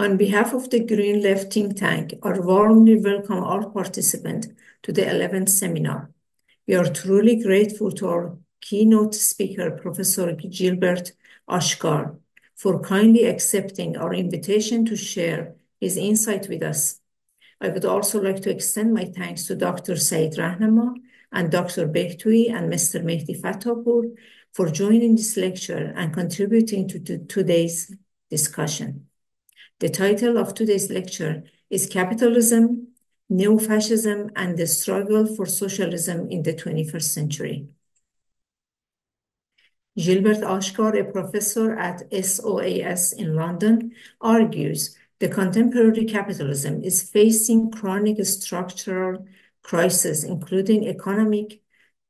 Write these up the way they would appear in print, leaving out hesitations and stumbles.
On behalf of the Green Left think tank, I warmly welcome all participants to the 11th seminar. We are truly grateful to our keynote speaker, Professor Gilbert Achcar, for kindly accepting our invitation to share his insight with us. I would also like to extend my thanks to Dr. Saeed Rahnama and Dr. Behtui and Mr. Mehdi Fatahpour for joining this lecture and contributing to today's discussion. The title of today's lecture is Capitalism, Neofascism, and the Struggle for Socialism in the 21st Century. Gilbert Achcar, a professor at SOAS in London, argues the contemporary capitalism is facing chronic structural crises, including economic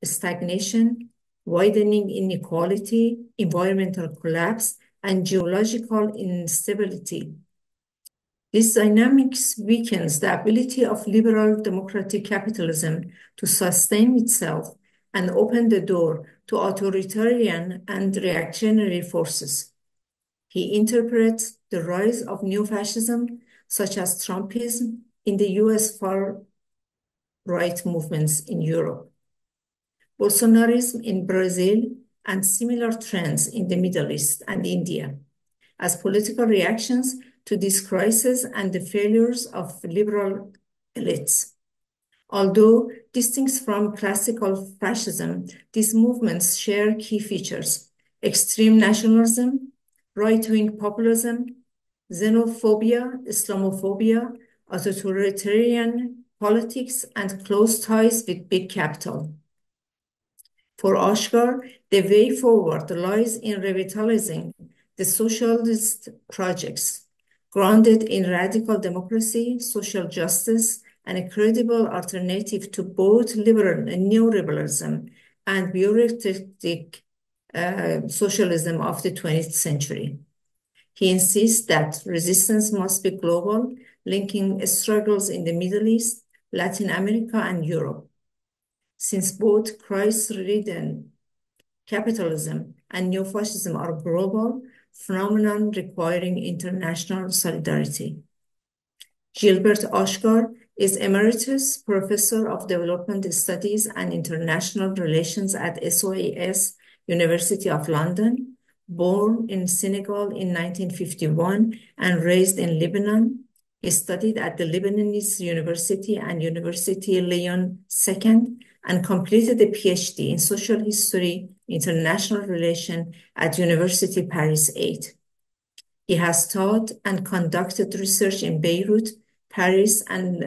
stagnation, widening inequality, environmental collapse, and geological instability. This dynamics weakens the ability of liberal-democratic capitalism to sustain itself and open the door to authoritarian and reactionary forces. He interprets the rise of neo-fascism, such as Trumpism, in the US far-right movements in Europe, Bolsonarism in Brazil, and similar trends in the Middle East and India, as political reactions to this crisis and the failures of liberal elites. Although distinct from classical fascism, these movements share key features: extreme nationalism, right-wing populism, xenophobia, Islamophobia, authoritarian politics, and close ties with big capital. For Achcar, the way forward lies in revitalizing the socialist projects, grounded in radical democracy, social justice, and a credible alternative to both liberal and neoliberalism and bureaucratic socialism of the 20th century. He insists that resistance must be global, linking struggles in the Middle East, Latin America, and Europe. Since both crisis-ridden capitalism and neofascism are global phenomenon requiring international solidarity. Gilbert Achcar is Emeritus Professor of Development Studies and International Relations at SOAS, University of London, born in Senegal in 1951 and raised in Lebanon. He studied at the Lebanese University and University Lyon II and completed a PhD in Social History, International Relations at University Paris 8. He has taught and conducted research in Beirut, Paris, and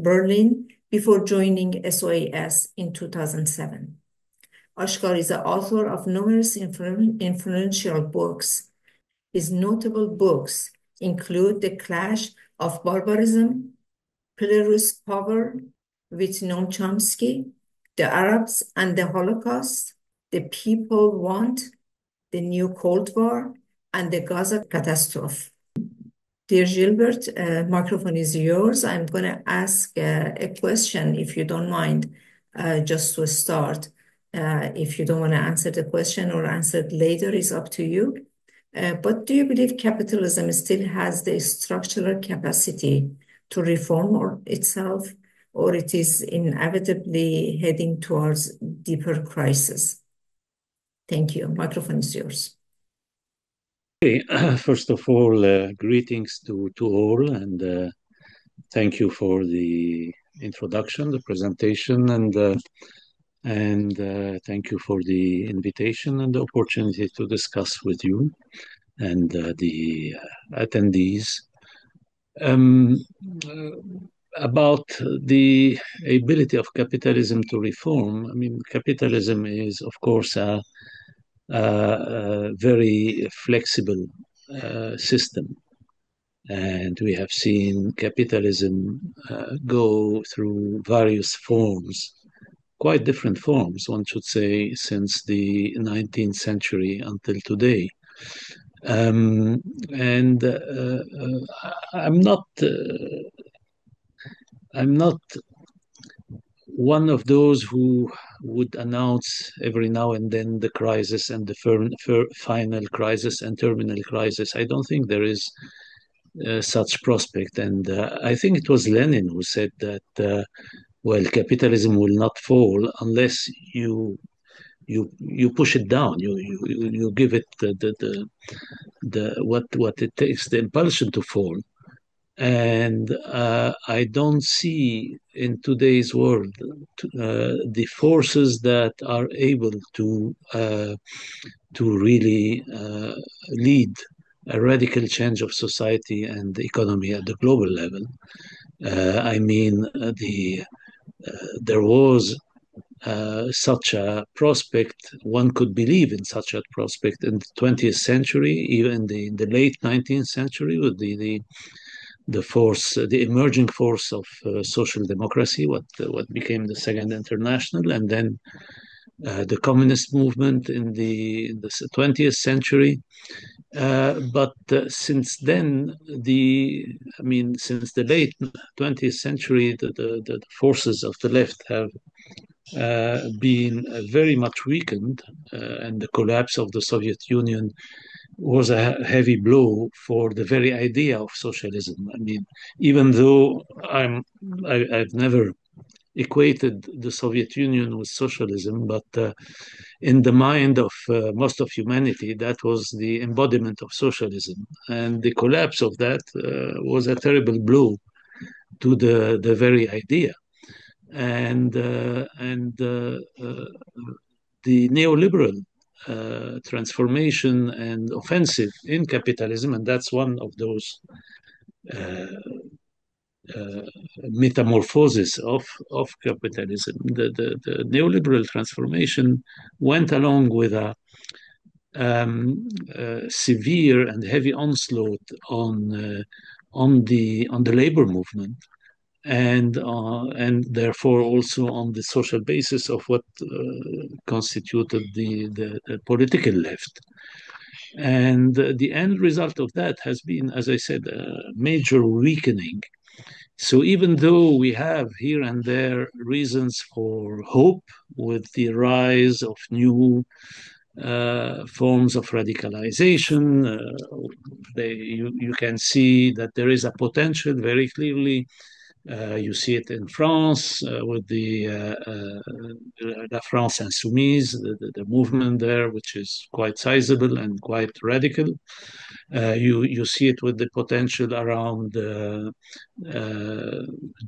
Berlin before joining SOAS in 2007. Achcar is the author of numerous influential books. His notable books include The Clash of Barbarism, Belarus Power with Noam Chomsky, The Arabs and the Holocaust, The People Want, The New Cold War, and the Gaza Catastrophe. Dear Gilbert, microphone is yours. I'm going to ask a question, if you don't mind, just to start. If you don't want to answer the question or answer it later, it's up to you. But do you believe capitalism still has the structural capacity to reform itself, or it is inevitably heading towards deeper crisis? Thank you. Microphone is yours. Okay. First of all, greetings to all, and thank you for the introduction, the presentation, and thank you for the invitation and the opportunity to discuss with you and the attendees about the ability of capitalism to reform. I mean, capitalism is, of course, a very flexible system. And we have seen capitalism go through various forms, quite different forms, one should say, since the 19th century until today. And I'm not one of those who would announce every now and then the crisis and the final crisis and terminal crisis. I don't think there is such prospect. And I think it was Lenin who said that, well, capitalism will not fall unless you push it down. You give it what it takes, the impulsion to fall. And I don't see in today's world the forces that are able to really lead a radical change of society and the economy at the global level. I mean, there was such a prospect, one could believe in such a prospect in the 20th century, even in the late 19th century, with the force, the emerging force of social democracy, what became the Second International, and then the communist movement in the 20th century. But since then, since the late 20th century, the forces of the left have been very much weakened, and the collapse of the Soviet Union was a heavy blow for the very idea of socialism. I mean, even though I've never equated the Soviet Union with socialism, but in the mind of most of humanity, that was the embodiment of socialism. And the collapse of that was a terrible blow to the very idea. And the neoliberal transformation and offensive in capitalism, and that's one of those metamorphosis of capitalism. The neoliberal transformation went along with a severe and heavy onslaught on the labor movement, and therefore also on the social basis of what constituted the political left. And the end result of that has been, as I said, a major weakening. So even though we have here and there reasons for hope with the rise of new forms of radicalization, you can see that there is a potential very clearly. You see it in France with the La France Insoumise, the movement there, which is quite sizable and quite radical. You see it with the potential around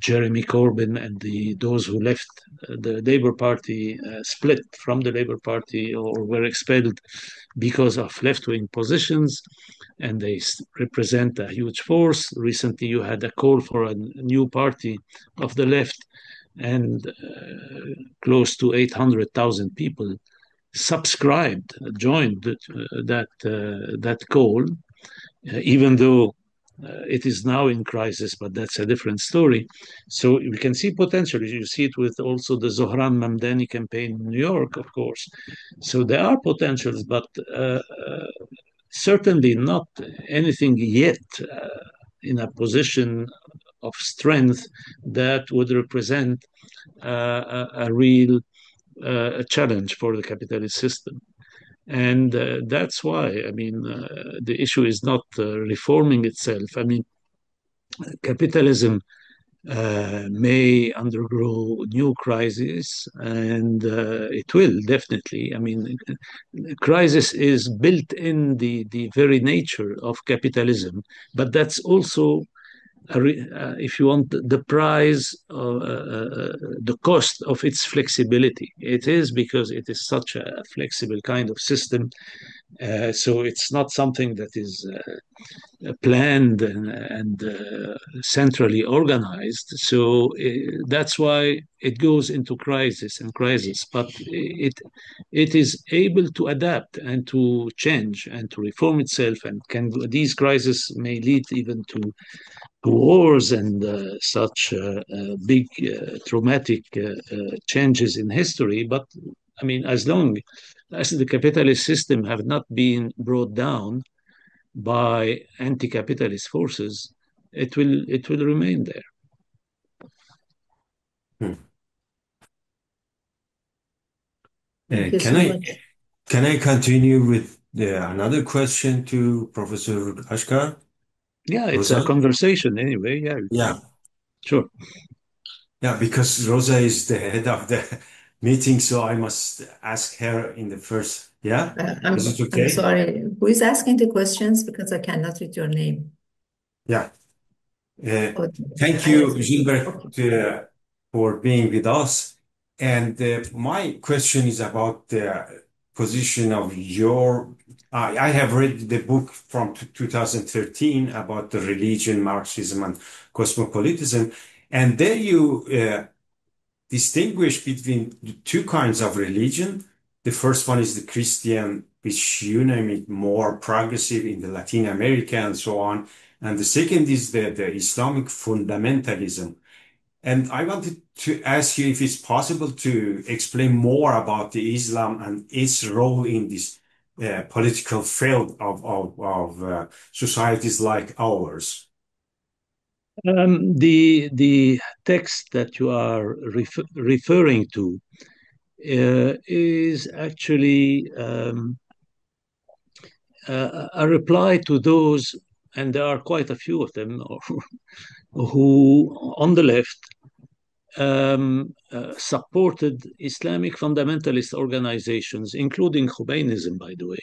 Jeremy Corbyn and those who left the Labour Party, split from the Labour Party or were expelled because of left-wing positions, and they represent a huge force. Recently, you had a call for a new party of the left, and close to 800,000 people joined that call, even though it is now in crisis, but that's a different story. So we can see potential. You see it with also the Zohran Mamdani campaign in New York, of course. So there are potentials, but certainly not anything yet in a position of strength that would represent a real challenge for the capitalist system. And that's why, the issue is not reforming itself. Capitalism may undergo new crises, and it will definitely. Crisis is built in the very nature of capitalism, but that's also if you want, the price, the cost of its flexibility. It is because it is such a flexible kind of system. So it's not something that is planned and centrally organized. So that's why it goes into crisis, but it is able to adapt and to change and to reform itself. And these crises may lead even to wars and such big traumatic changes in history. But as long as the capitalist system have not been brought down by anti-capitalist forces, it will remain there. Can I continue with another question to Professor Achcar? Yeah, it's Rosa? a conversation anyway. Yeah. Yeah. Sure. Yeah, because Rosa is the head of the meeting, so I must ask her in the first. Yeah? Is it okay? I'm sorry. Who is asking the questions? Because I cannot read your name. Yeah. Thank you, Gilbert, for being with us. And my question is about the position of your. I have read the book from 2013 about the religion, Marxism, and cosmopolitanism, and there you distinguish between two kinds of religion. The first one is the Christian, which you name it more progressive in the Latin America and so on. And the second is the Islamic fundamentalism. And I wanted to ask you if it's possible to explain more about the Islam and its role in this political field of societies like ours. The text that you are referring to is actually a reply to those, and there are quite a few of them, who on the left supported Islamic fundamentalist organizations, including Khomeinism, by the way,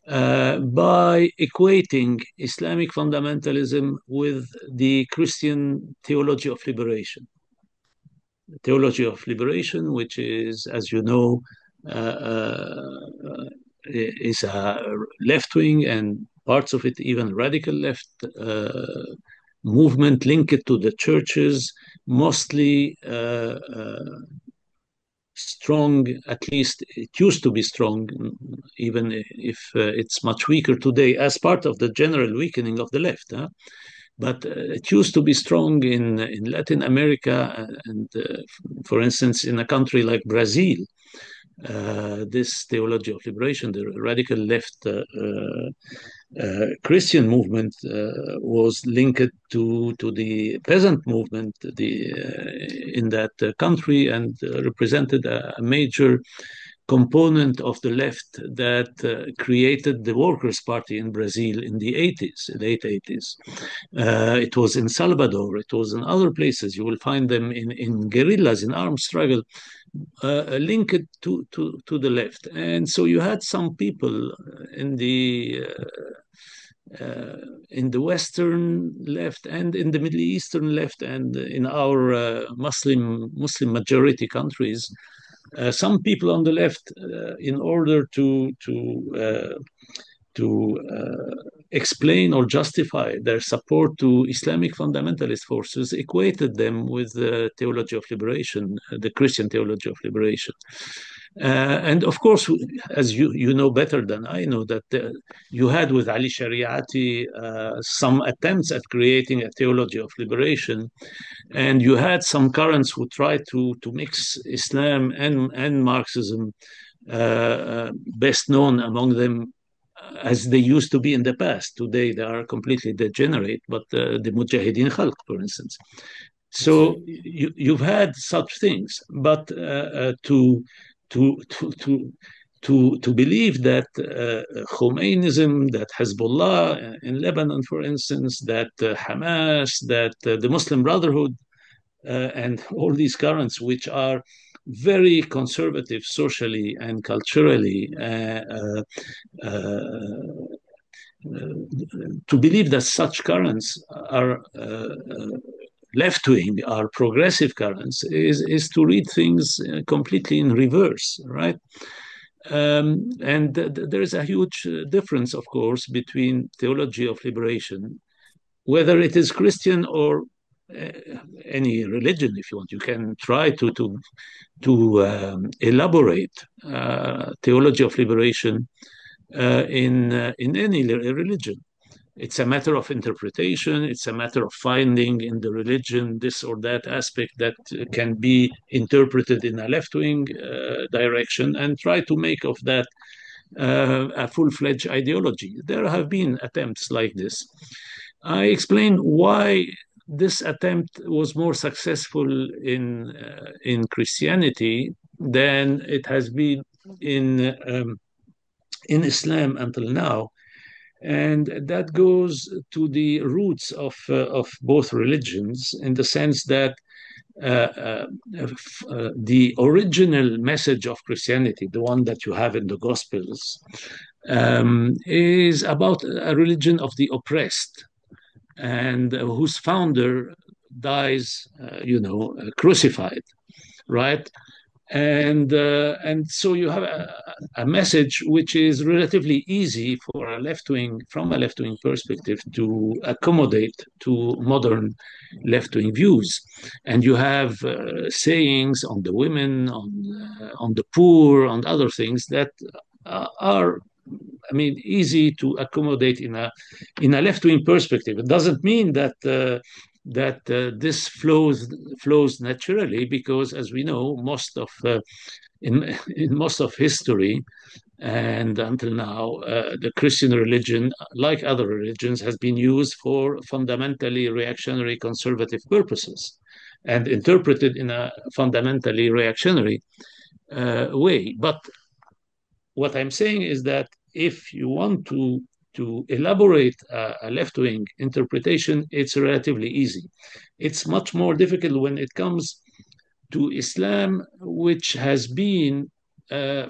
by equating Islamic fundamentalism with the Christian theology of liberation. The theology of liberation, which is, as you know, is a left-wing and parts of it even radical left movement linked to the churches, mostly strong, at least it used to be strong, even if it's much weaker today, as part of the general weakening of the left. But it used to be strong in Latin America and, for instance, in a country like Brazil. This theology of liberation, the radical left Christian movement, was linked to the peasant movement in that country, and represented a major component of the left that created the Workers' Party in Brazil in the 80s, late 80s. It was in Salvador, it was in other places. You will find them in guerrillas, in armed struggle, linked to the left. And so you had some people in the Western left and in the Middle Eastern left and in our Muslim majority countries, some people on the left, in order to explain or justify their support to Islamic fundamentalist forces, equated them with the theology of liberation, the Christian theology of liberation. And of course, as you know better than I know, that you had with Ali Shariati some attempts at creating a theology of liberation, and you had some currents who tried to mix Islam and Marxism, best known among them as they used to be in the past. Today they are completely degenerate, but the Mujahideen Khalq, for instance. So you've had such things, but to believe that Khomeinism, that Hezbollah in Lebanon, for instance, that Hamas, that the Muslim Brotherhood, and all these currents, which are very conservative socially and culturally, to believe that such currents are left-wing, are progressive currents, is to read things completely in reverse, right? And there is a huge difference, of course, between theology of liberation, whether it is Christian or any religion, if you want. You can try to elaborate theology of liberation in any religion. It's a matter of interpretation. It's a matter of finding in the religion this or that aspect that can be interpreted in a left-wing direction, and try to make of that a full-fledged ideology. There have been attempts like this. I explain why this attempt was more successful in Christianity than it has been in Islam until now. And that goes to the roots of both religions, in the sense that the original message of Christianity, the one that you have in the Gospels, is about a religion of the oppressed, and whose founder dies, crucified, right? And so you have a message which is relatively easy for from a left-wing perspective, to accommodate to modern left-wing views. And you have sayings on the women, on the poor, on other things that are, easy to accommodate in a left-wing perspective. It doesn't mean that this flows naturally, because, as we know, in most of history and until now, the Christian religion, like other religions, has been used for fundamentally reactionary conservative purposes and interpreted in a fundamentally reactionary way. But what I'm saying is that if you want to elaborate a left-wing interpretation, it's relatively easy. It's much more difficult when it comes to Islam, which has been,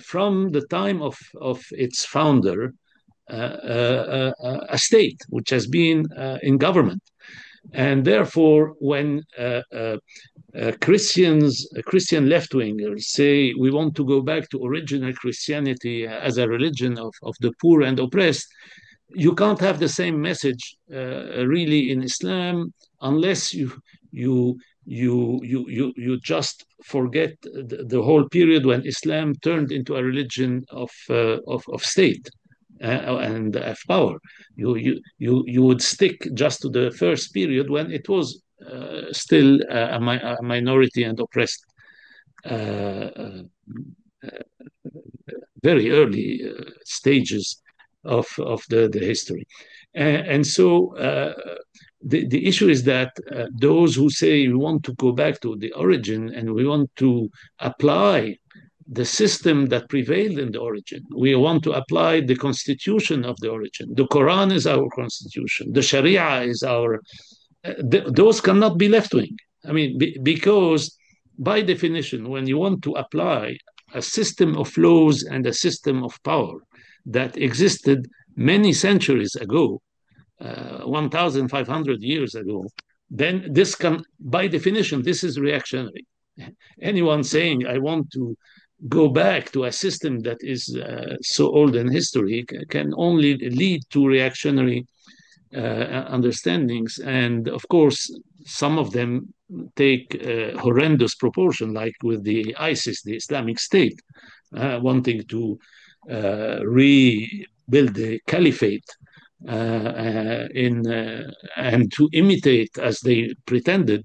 from the time of its founder, a state which has been in government. And therefore, when Christian left-wingers say we want to go back to original Christianity as a religion of the poor and oppressed, you can't have the same message really in Islam, unless you just forget the whole period when Islam turned into a religion of state and of power. You would stick just to the first period, when it was still a minority and oppressed, very early stages of the history. And so the issue is that those who say we want to go back to the origin and we want to apply the system that prevailed in the origin, we want to apply the constitution of the origin. The Quran is our constitution. The Sharia is our... those cannot be left-wing. Because by definition, when you want to apply a system of laws and a system of power that existed many centuries ago, 1,500 years ago, then this can, by definition, this is reactionary. Anyone saying, I want to go back to a system that is so old in history, can only lead to reactionary understandings. And of course, some of them take horrendous proportion, like with the ISIS, the Islamic State, wanting to rebuild the caliphate and to imitate, as they pretended,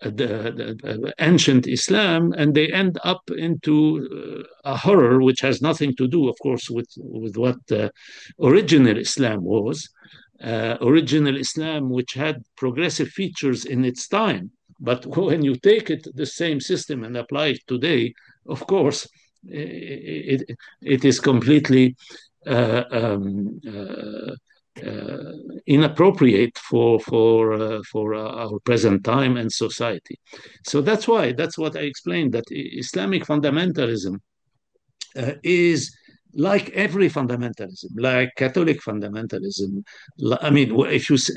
the ancient Islam, and they end up into a horror which has nothing to do, of course, with what original Islam was. Original Islam, which had progressive features in its time, but when you take the same system and apply it today, of course, it is completely inappropriate for our present time and society. So that's what I explained, that Islamic fundamentalism is like every fundamentalism, like Catholic fundamentalism. If you say,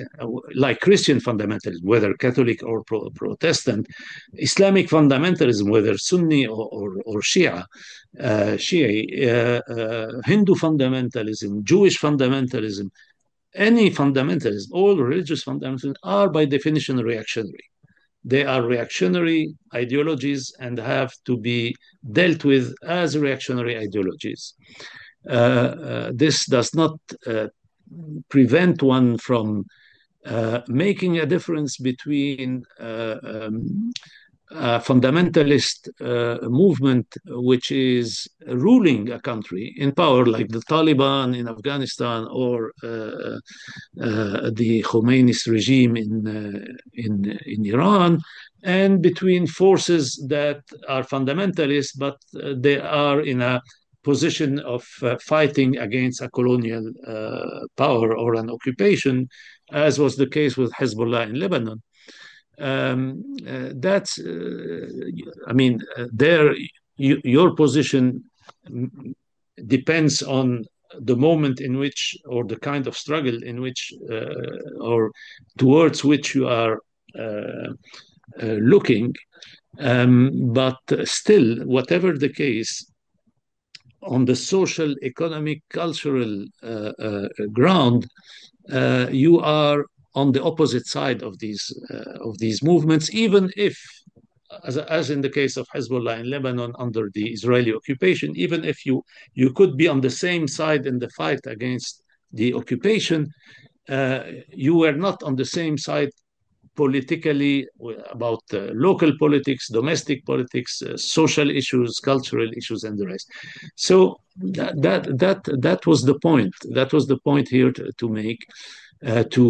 like Christian fundamentalism, whether Catholic or Protestant, Islamic fundamentalism, whether Sunni or Shia, Hindu fundamentalism, Jewish fundamentalism, any fundamentalism, all religious fundamentalism are by definition reactionary. They are reactionary ideologies and have to be dealt with as reactionary ideologies. This does not prevent one from making a difference between a fundamentalist movement which is ruling a country in power, like the Taliban in Afghanistan, or the Khomeini's regime in Iran, and between forces that are fundamentalist, but they are in a position of fighting against a colonial power or an occupation, as was the case with Hezbollah in Lebanon. That's, I mean, your position depends on the moment in which, or the kind of struggle in which, or towards which you are looking. But still, whatever the case, on the social, economic, cultural ground, you are on the opposite side of these movements, even if, as in the case of Hezbollah in Lebanon under the Israeli occupation, even if you could be on the same side in the fight against the occupation, you were not on the same side politically about local politics, domestic politics, social issues, cultural issues, and the rest. So that was the point. That was the point here to make. To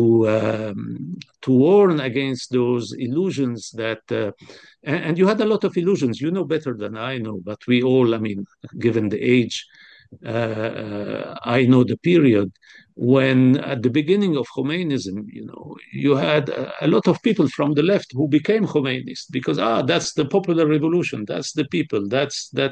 warn against those illusions that, and you had a lot of illusions, you know better than I know, but we all, I mean, given the age, I know the period when at the beginning of Khomeinism, you had a lot of people from the left who became Khomeinists because, that's the popular revolution, that's the people, that's they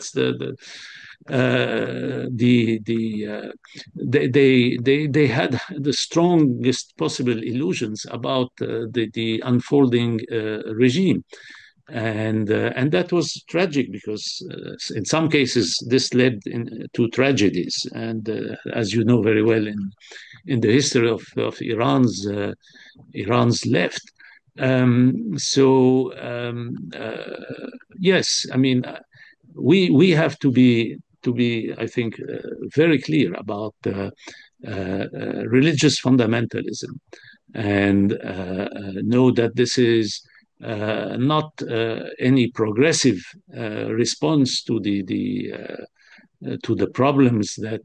had the strongest possible illusions about the unfolding regime, and that was tragic because in some cases this led to tragedies, and as you know very well in the history of Iran's left. Yes, I mean, we have to be, I think, very clear about religious fundamentalism, and know that this is not any progressive response to the problems that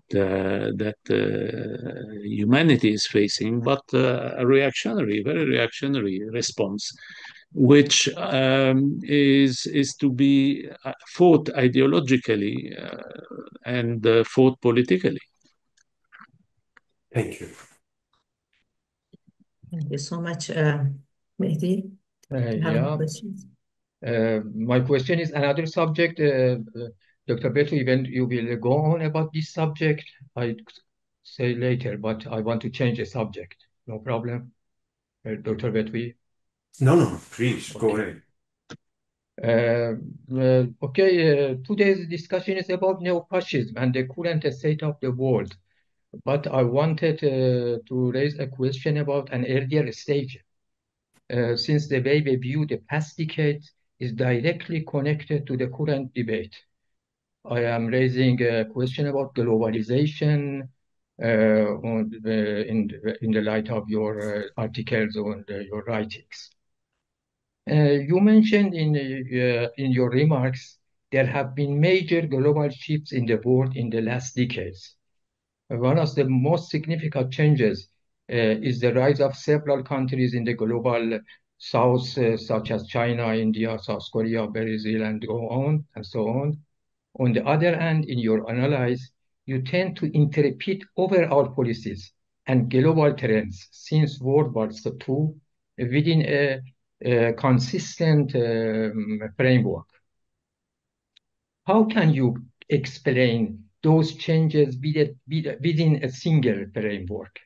humanity is facing, but a very reactionary response, which is to be fought ideologically and fought politically. Thank you. Thank you so much, Mehdi. Yeah. My question is another subject. Dr. Betwy, when you will go on about this subject, I say later, but I want to change the subject. No problem, Dr. Betwy? No, please, go ahead. Today's discussion is about neo-fascism and the current state of the world. But I wanted to raise a question about an earlier stage, since the way we view the past decade is directly connected to the current debate. I am raising a question about globalization in the light of your articles and your writings. You mentioned in your remarks there have been major global shifts in the world in the last decades. One of the most significant changes is the rise of several countries in the global south, such as China, India, South Korea, Brazil, and go on and so on. On the other hand, in your analysis, you tend to interpret overall policies and global trends since World War II within a consistent framework. How can you explain those changes within a single framework?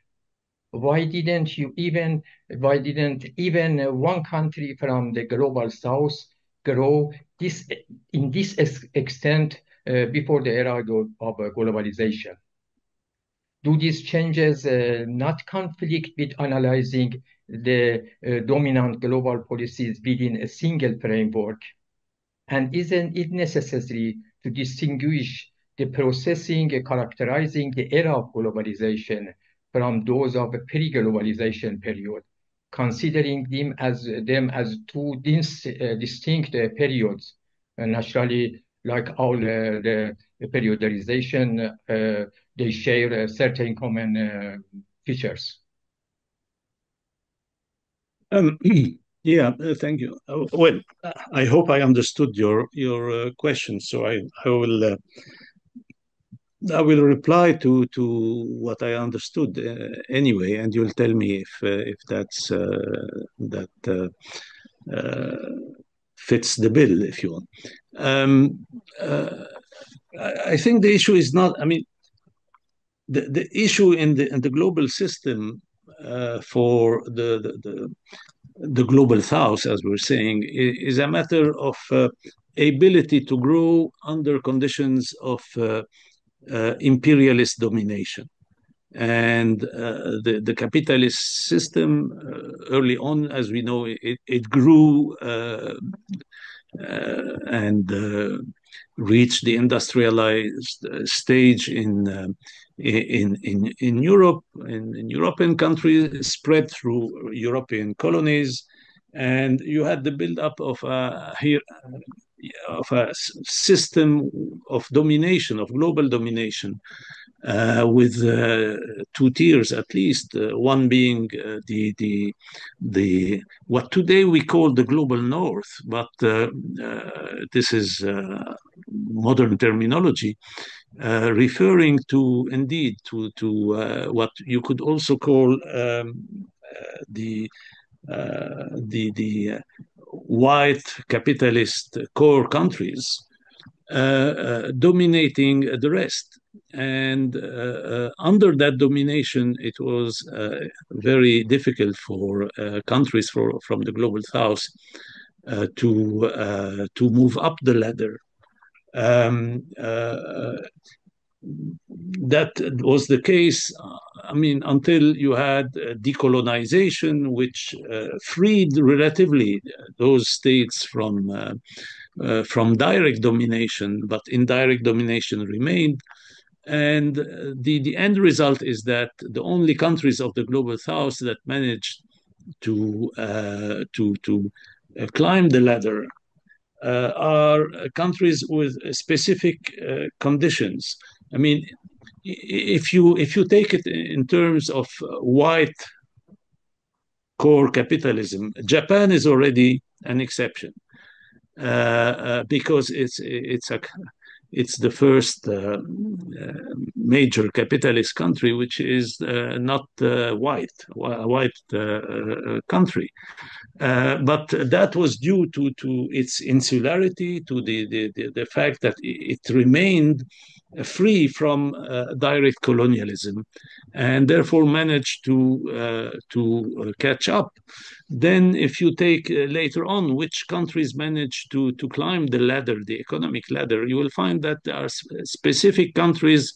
Why didn't even one country from the global south grow in this extent before the era of globalization? Do these changes not conflict with analyzing the dominant global policies within a single framework? And isn't it necessary to distinguish the processing characterizing the era of globalization from those of a pre-globalization period, considering them as two distinct periods, naturally, like all the periodization, they share certain common features. Yeah, thank you. Well, I hope I understood your question, so I will I will reply to what I understood anyway, and you'll tell me if that's that fits the bill, if you want. I think the issue is not. I mean, the issue in the global system for the global south, as we're saying, is a matter of ability to grow under conditions of imperialist domination. And the capitalist system, early on, as we know, it grew and reached the industrialized stage in Europe, in European countries, spread through European colonies, and you had the build-up of a system of domination, of global domination, with two tiers at least. One being the what today we call the global north, but this is modern terminology, referring to indeed to what you could also call the white capitalist core countries dominating the rest. And under that domination, it was very difficult for countries from the global south to move up the ladder. That was the case, I mean, until you had decolonization, which freed relatively those states from direct domination, but indirect domination remained. And the end result is that the only countries of the global south that managed to climb the ladder are countries with specific conditions. I mean, if you take it in terms of white core capitalism, Japan is already an exception because it's the first major capitalist country which is not a white country. But that was due to its insularity, to the fact that it remained free from direct colonialism, and therefore managed to catch up. Then, if you take later on which countries managed to climb the ladder, the economic ladder, you will find that there are specific countries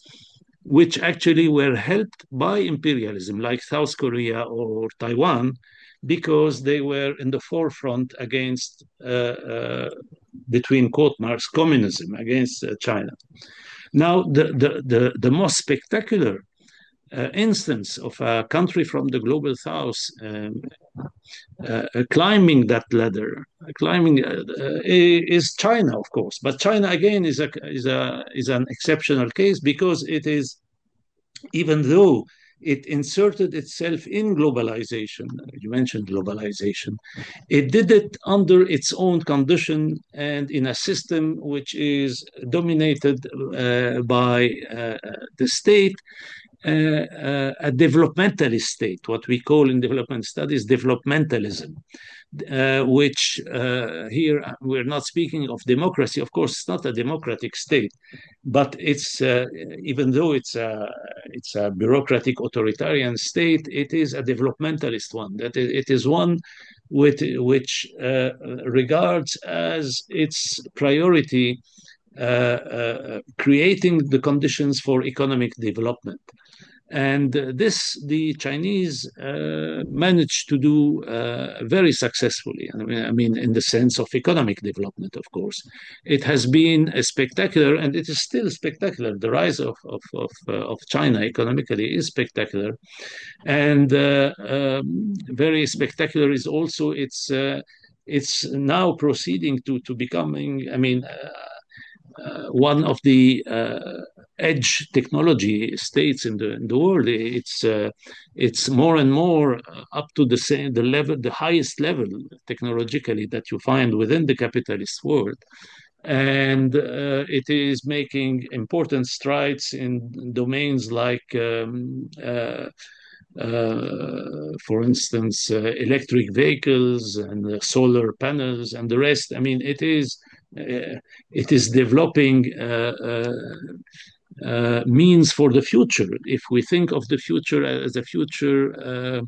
which actually were helped by imperialism, like South Korea or Taiwan, because they were in the forefront against, between quote marks, communism, against China. Now, the most spectacular instance of a country from the global south climbing that ladder, is China, of course. But China again is an exceptional case because it is, even though it inserted itself in globalization, you mentioned globalization, it did it under its own condition and in a system which is dominated by the state, a developmentalist state, what we call in development studies developmentalism, which here we're not speaking of democracy. Of course, it's not a democratic state, but it's even though it's a bureaucratic authoritarian state, it is a developmentalist one. That it is one which regards as its priority creating the conditions for economic development. And this, the Chinese managed to do very successfully. I mean, in the sense of economic development, of course. It has been a spectacular, and it is still spectacular. The rise of China economically is spectacular. And very spectacular is also it's now proceeding to becoming, I mean, one of the edge technology states in the world. It's more and more up to the highest level technologically that you find within the capitalist world. And it is making important strides in domains like, for instance, electric vehicles and solar panels and the rest. I mean, it is developing means for the future. If we think of the future as a future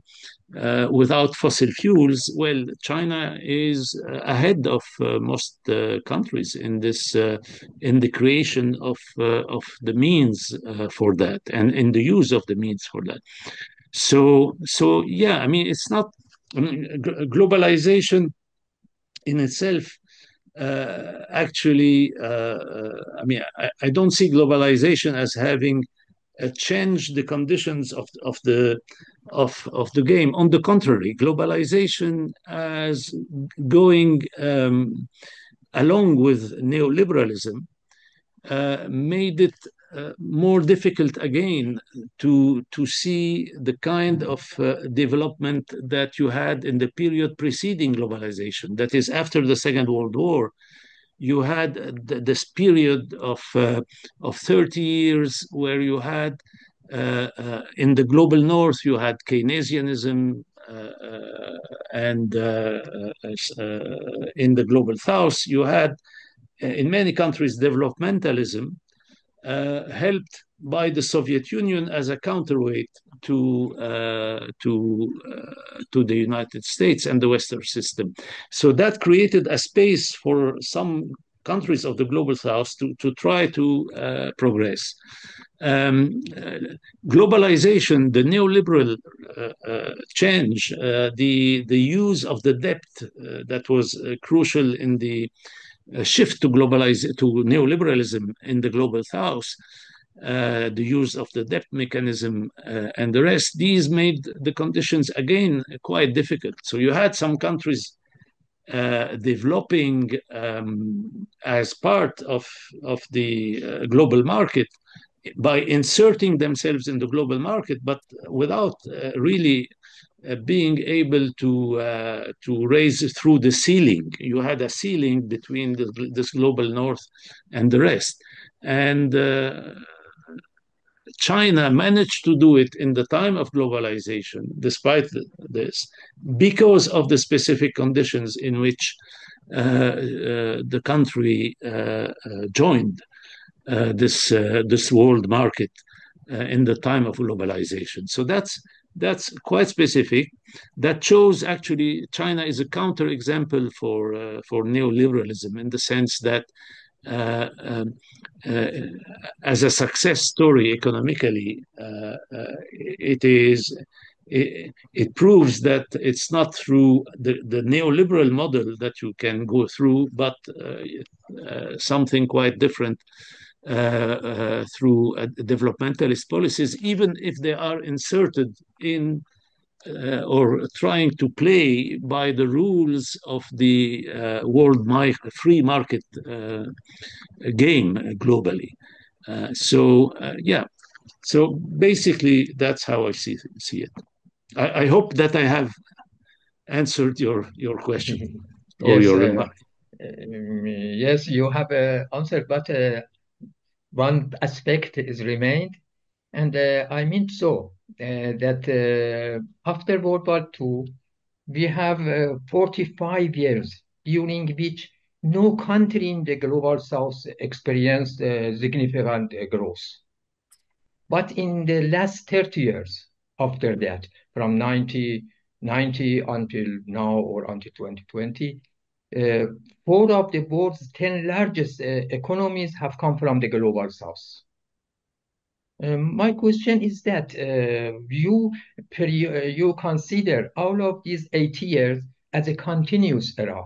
without fossil fuels, well, China is ahead of most countries in this, in the creation of the means for that, and in the use of the means for that. So yeah, I mean, it's not, I mean, globalization in itself. Actually, I mean, I don't see globalization as having changed the conditions of the game. On the contrary, globalization as going along with neoliberalism made it more difficult again to see the kind of development that you had in the period preceding globalization. That is, after the Second World War, you had this period of 30 years where you had in the global north, you had Keynesianism, and in the global south, you had, in many countries, developmentalism, helped by the Soviet Union as a counterweight to the United States and the Western system. So that created a space for some countries of the global south to try to progress. Globalization, the neoliberal change, the use of the debt that was crucial in the shift to neoliberalism in the global south, the use of the debt mechanism and the rest, these made the conditions again quite difficult. So you had some countries developing as part of the global market by inserting themselves in the global market, but without really being able to raise through the ceiling. You had a ceiling between this global north and the rest. And China managed to do it in the time of globalization, despite this, because of the specific conditions in which the country joined this world market in the time of globalization. So that's quite specific. That shows actually China is a counterexample for neoliberalism, in the sense that as a success story economically, it proves that it's not through the neoliberal model that you can go through, but something quite different through developmentalist policies, even if they are inserted in or trying to play by the rules of the world free market game globally. Yeah, so basically that's how I see it. I hope that I have answered your question or your remark. Yes, you have answered, but one aspect is remained, and I mean so that after World War II, we have 45 years during which no country in the global south experienced significant growth. But in the last 30 years after that, from 1990 until now or until 2020, 4 of the world's 10 largest economies have come from the global south. My question is that you consider all of these 80 years as a continuous era.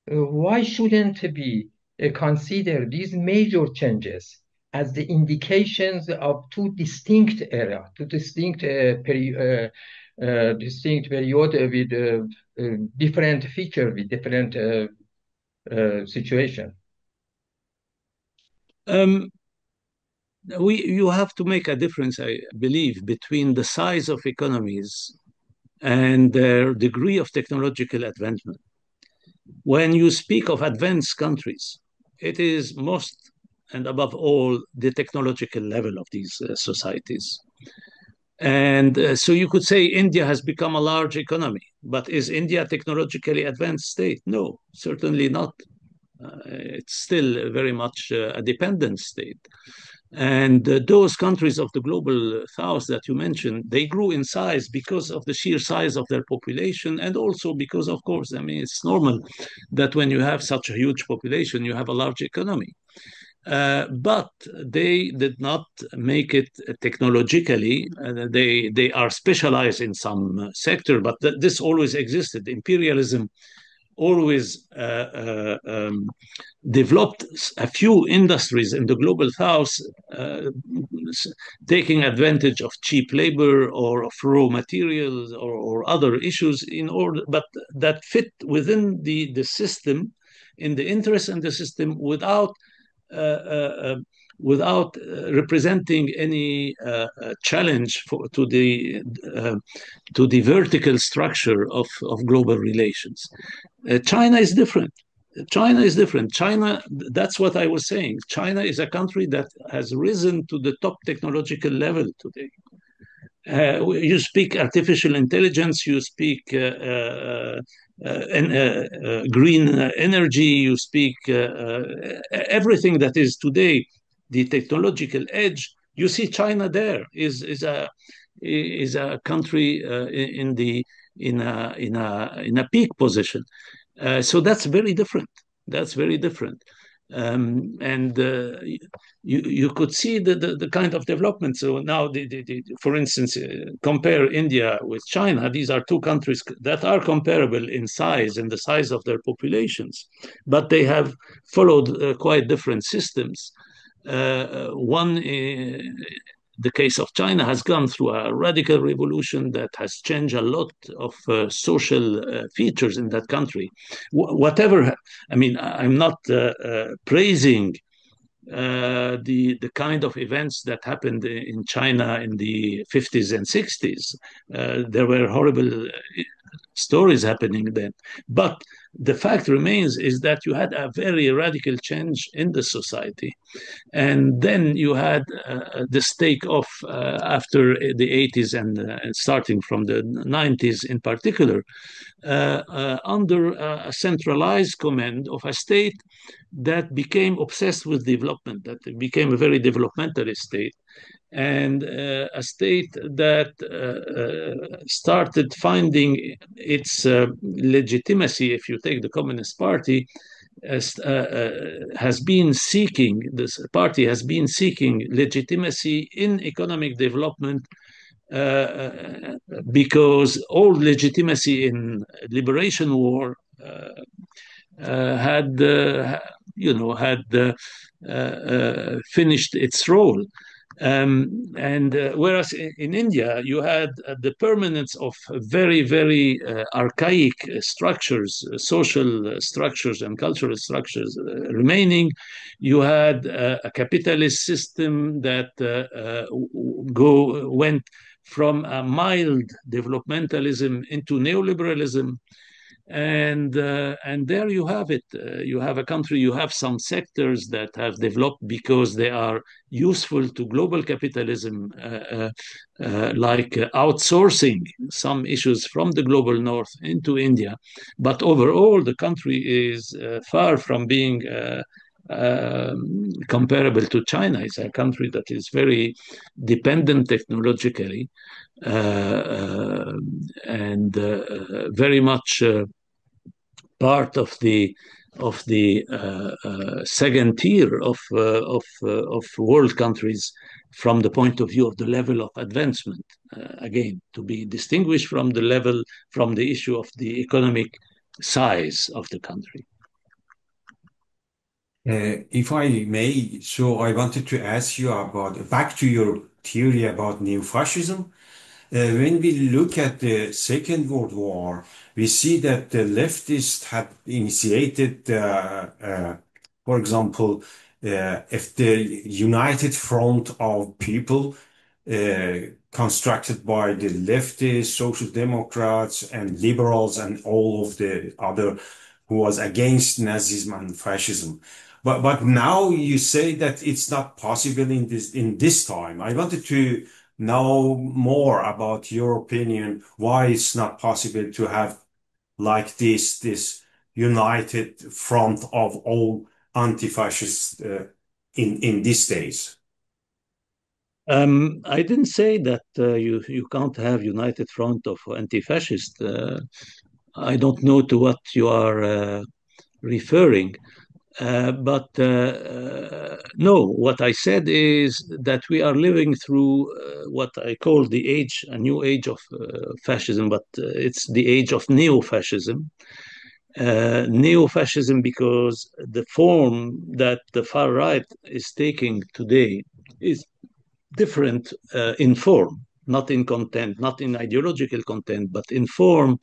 Why shouldn't we consider these major changes as the indications of 2 distinct eras, 2 distinct period with different features, with different situation? You have to make a difference, I believe, between the size of economies and their degree of technological advancement. When you speak of advanced countries, it is most and above all the technological level of these societies. And so you could say India has become a large economy, but is India a technologically advanced state? No, certainly not. It's still very much a dependent state. And those countries of the global south that you mentioned, they grew in size because of the sheer size of their population, and also because, of course, I mean, it's normal that when you have such a huge population, you have a large economy. But they did not make it technologically. They are specialized in some sector, but this always existed. Imperialism always developed a few industries in the global south, taking advantage of cheap labor or of raw materials or other issues in order, but that fit within the system, in the interest in the system, without representing any challenge to the vertical structure of global relations. China is different. China is different. China, that's what I was saying. China is a country that has risen to the top technological level today. You speak artificial intelligence, you speak green energy, you speak everything that is today the technological edge. You see China there is a country in a peak position. So that's very different. That's very different. You could see the kind of development. So now, for instance, compare India with China. These are two countries that are comparable in size and the size of their populations, but they have followed quite different systems. The case of China has gone through a radical revolution that has changed a lot of social features in that country. Whatever, I mean, I'm not praising the kind of events that happened in China in the 50s and 60s. There were horrible stories happening then. But the fact remains is that you had a very radical change in the society. And then you had this takeoff after the 80s and starting from the 90s in particular, under a centralized command of a state that became obsessed with development, that became a very developmentalist state, and a state that started finding its legitimacy. If you take the Communist Party, has been seeking, this party has been seeking legitimacy in economic development, because all legitimacy in liberation war had finished its role. Whereas in India, you had the permanence of very, very archaic structures, social structures and cultural structures remaining. You had a capitalist system that went from a mild developmentalism into neoliberalism. And there you have it. You have a country, you have some sectors that have developed because they are useful to global capitalism, like outsourcing some issues from the global north into India. But overall, the country is far from being comparable to China. It's a country that is very dependent technologically, and very much part of the second tier of world countries from the point of view of the level of advancement. Again, to be distinguished from the issue of the economic size of the country. If I may, so I wanted to ask you back to your theory about neo-fascism. When we look at the Second World War, we see that the leftists had initiated, for example, if the united front of people constructed by the leftists, social democrats, and liberals, and all of the other who was against Nazism and fascism. But now you say that it's not possible in this time. I wanted to know more about your opinion, why it's not possible to have like this united front of all anti-fascists in these days. I didn't say that you can't have united front of anti-fascists. I don't know to what you are referring. But no, what I said is that we are living through what I call a new age of fascism, but it's the age of neo-fascism. Neo-fascism because the form that the far right is taking today is different in form, not in content, not in ideological content, but in form.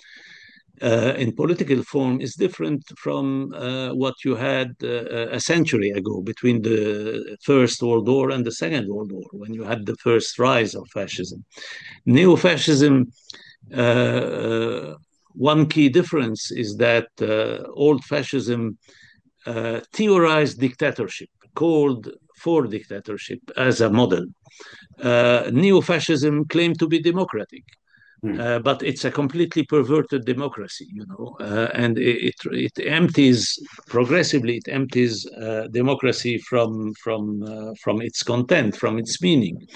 In political form is different from what you had a century ago between the First World War and the Second World War, when you had the first rise of fascism. Neo-fascism, one key difference is that old fascism theorized dictatorship, called for dictatorship as a model. Neo-fascism claimed to be democratic. But it's a completely perverted democracy, and it empties progressively. It empties democracy from its content, from its meaning.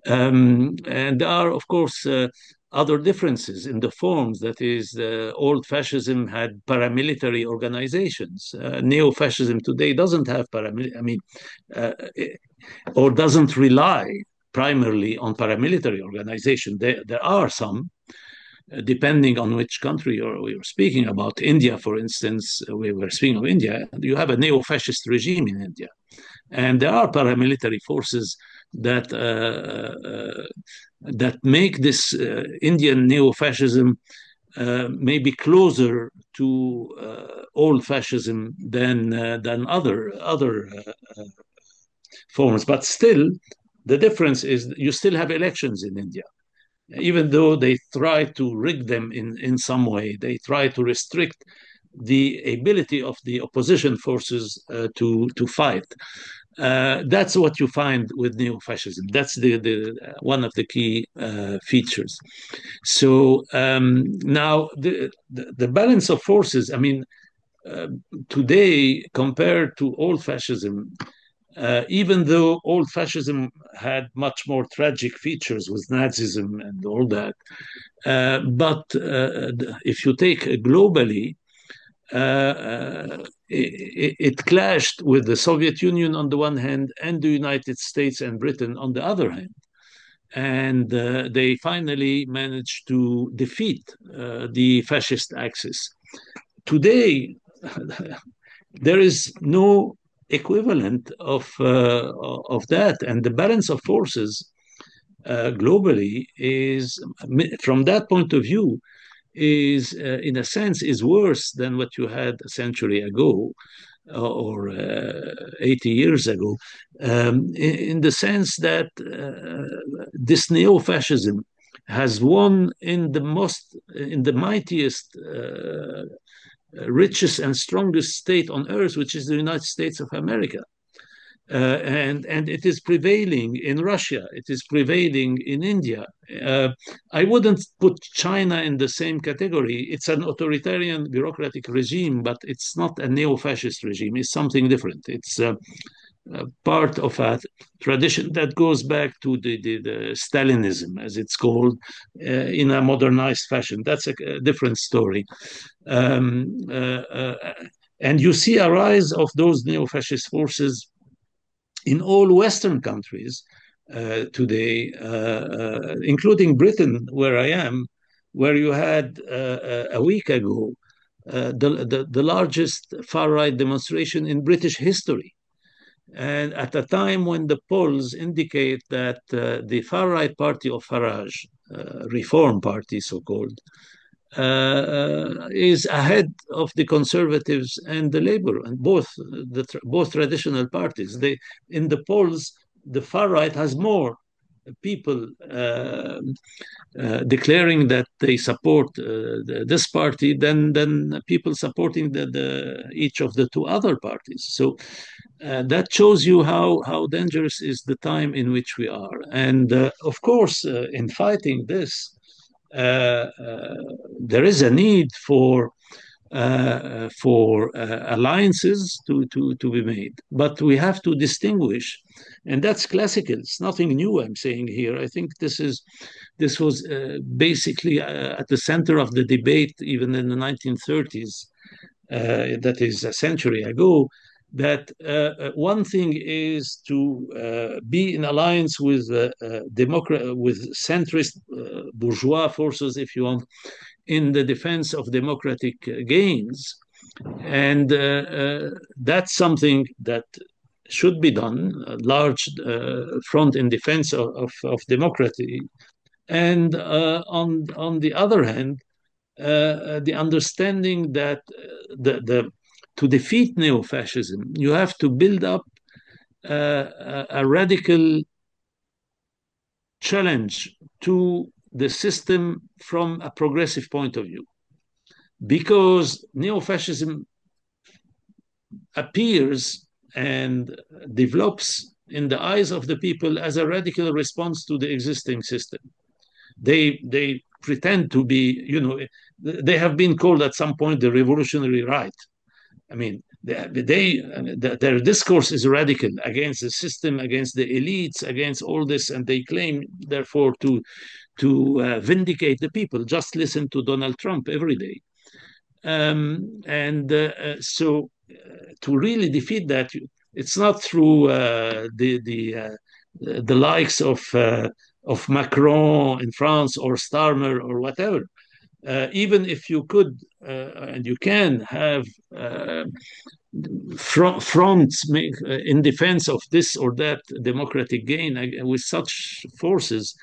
And there are, of course, other differences in the forms. That is, old fascism had paramilitary organizations. Neo-fascism today doesn't have or doesn't rely primarily on paramilitary organization. There are some, depending on which country we were speaking about. India, for instance, we were speaking of India. You have a neo-fascist regime in India, and there are paramilitary forces that make this Indian neo-fascism maybe closer to old fascism than other forms, but still. The difference is you still have elections in India. Even though they try to rig them in some way, they try to restrict the ability of the opposition forces to fight. That's what you find with neo-fascism. That's the one of the key features. So now the balance of forces, today compared to old fascism, even though old fascism had much more tragic features with Nazism and all that, but if you take globally, it clashed with the Soviet Union on the one hand and the United States and Britain on the other hand. And they finally managed to defeat the fascist axis. Today, there is no equivalent of that, and the balance of forces globally is, from that point of view, is in a sense is worse than what you had a century ago or 80 years ago, in the sense that this neo-fascism has won in the mightiest richest and strongest state on earth, which is the United States of America. And it is prevailing in Russia. It is prevailing in India. I wouldn't put China in the same category. It's an authoritarian bureaucratic regime, but it's not a neo-fascist regime. It's something different. It's part of a tradition that goes back to the Stalinism, as it's called, in a modernized fashion. That's a different story. And you see a rise of those neo-fascist forces in all Western countries today, including Britain, where I am, where you had a week ago the largest far-right demonstration in British history. And at a time when the polls indicate that the far-right party of Farage, Reform Party so-called, is ahead of the Conservatives and the Labour, and both traditional parties. In the polls, the far right has more people declaring that they support this party than people supporting each of the two other parties. So that shows you how dangerous is the time in which we are. And of course, in fighting this, there is a need for alliances to be made, but we have to distinguish, and that's classical. It's nothing new I'm saying here. I think this was basically at the center of the debate even in the 1930s. That is a century ago. That one thing is to be in alliance with with centrist bourgeois forces, if you want, in the defense of democratic gains. And that's something that should be done, a large front in defense of democracy. And on the other hand, the understanding that to defeat neo-fascism, you have to build up a radical challenge to the system from a progressive point of view, because neo-fascism appears and develops in the eyes of the people as a radical response to the existing system. They pretend to be, they have been called at some point the revolutionary right. I mean, their discourse is radical against the system, against the elites, against all this, and they claim, therefore, to vindicate the people. Just listen to Donald Trump every day. So to really defeat that, it's not through the likes of Macron in France or Starmer or whatever. Even if you could and you can have fronts in defense of this or that democratic gain with such forces,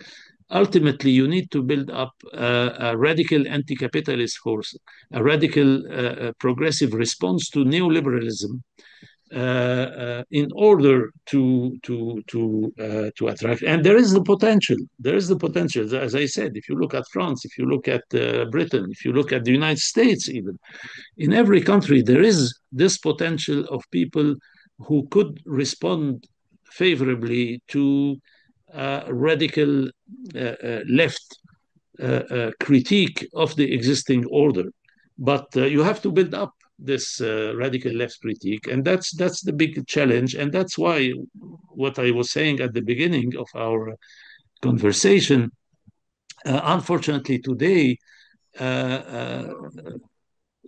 ultimately you need to build up a radical anti-capitalist force, a radical progressive response to neoliberalism, in order to attract. And there is the potential. There is the potential. As I said, if you look at France, if you look at Britain, if you look at the United States, even in every country, there is this potential of people who could respond favorably to radical left critique of the existing order. But you have to build up this radical left critique, and that's the big challenge. And that's why what I was saying at the beginning of our conversation, unfortunately today,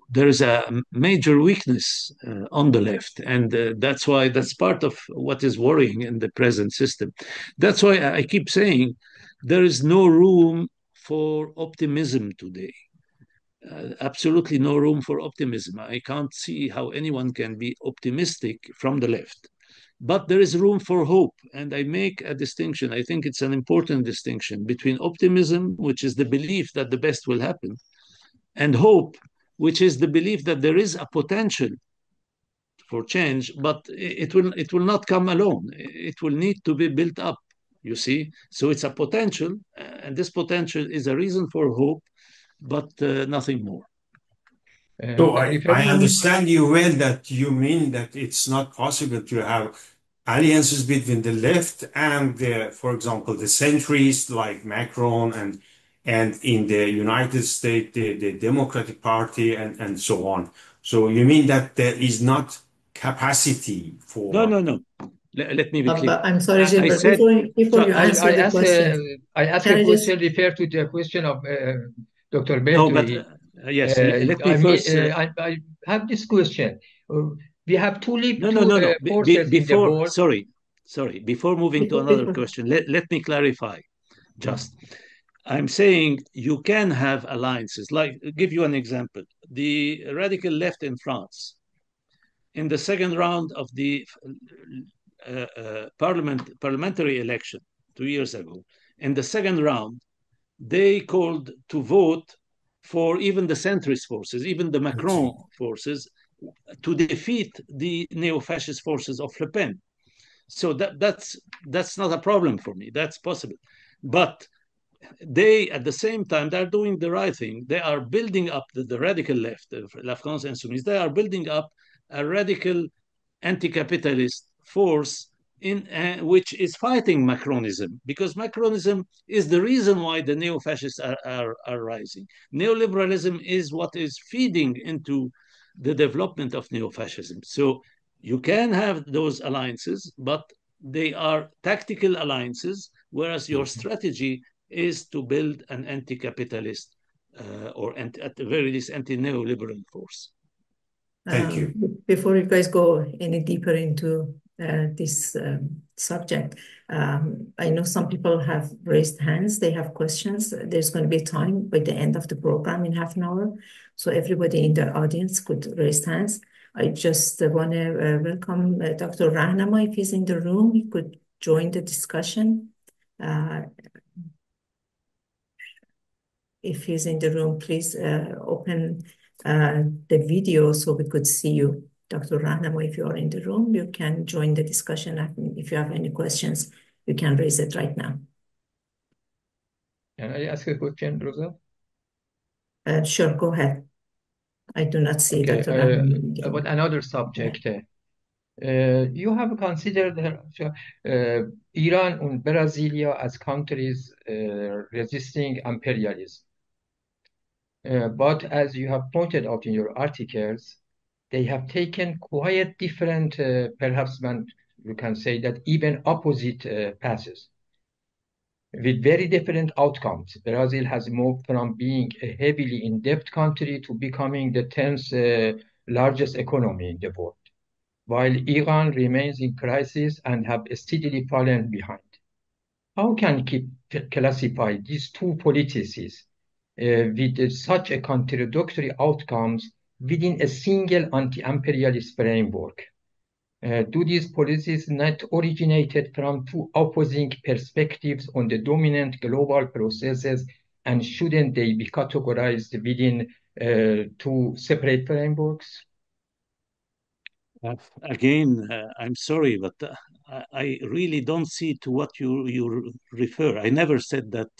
there is a major weakness on the left, and that's part of what is worrying in the present system. That's why I keep saying there is no room for optimism today. Absolutely no room for optimism. I can't see how anyone can be optimistic from the left. But there is room for hope, and I make a distinction. I think it's an important distinction between optimism, which is the belief that the best will happen, and hope, which is the belief that there is a potential for change, but it will not come alone. It will need to be built up, you see. So it's a potential, and this potential is a reason for hope, but nothing more. So I understand you well, that you mean that it's not possible to have alliances between the left and, for example, the centrists like Macron and in the United States, the Democratic Party and so on. So you mean that there is not capacity for... No. Let me be clear. I'm sorry, Gilbert, before you answer the question. I asked a question refer to the question of Dr. Bertoli. No, but yes, let me first... I have this question. We have two forces in the world. Sorry. Before moving to another question, let me clarify. Just, I'm saying you can have alliances. Like, give you an example. The radical left in France, in the second round of the parliamentary election 2 years ago, in the second round, they called to vote for even the centrist forces, even the Macron forces, to defeat the neo-fascist forces of Le Pen. So that's not a problem for me. That's possible. But they, at the same time, they're doing the right thing. They are building up the radical left, l'Afghans insoumis. They are building up a radical anti-capitalist force which is fighting Macronism, because Macronism is the reason why the neo-fascists are rising. Neoliberalism is what is feeding into the development of neo-fascism. So you can have those alliances, but they are tactical alliances, whereas your strategy is to build an anti-capitalist or at the very least anti-neoliberal force. Thank you. Before you guys go any deeper into this subject, I know some people have raised hands. They have questions. There's going to be time by the end of the program in half an hour. So everybody in the audience could raise hands. I just want to welcome Dr. Rahnama. If he's in the room, he could join the discussion. If he's in the room, please open the video so we could see you. Dr. Rahnama, if you are in the room, you can join the discussion. If you have any questions, you can raise it right now. Can I ask a question, Rosa? Sure, go ahead. I do not see Okay, Dr. Rahnama. about another subject. You have considered Iran and Brazil as countries resisting imperialism. But as you have pointed out in your articles, they have taken quite different, perhaps you can say that even opposite paths with very different outcomes. Brazil has moved from being a heavily in-debt country to becoming the 10th largest economy in the world, while Iran remains in crisis and have steadily fallen behind. How can you classify these two policies with such a contradictory outcomes within a single anti-imperialist framework? Do these policies not originated from two opposing perspectives on the dominant global processes, and shouldn't they be categorized within two separate frameworks? Again, I'm sorry, but I really don't see to what you refer. I never said that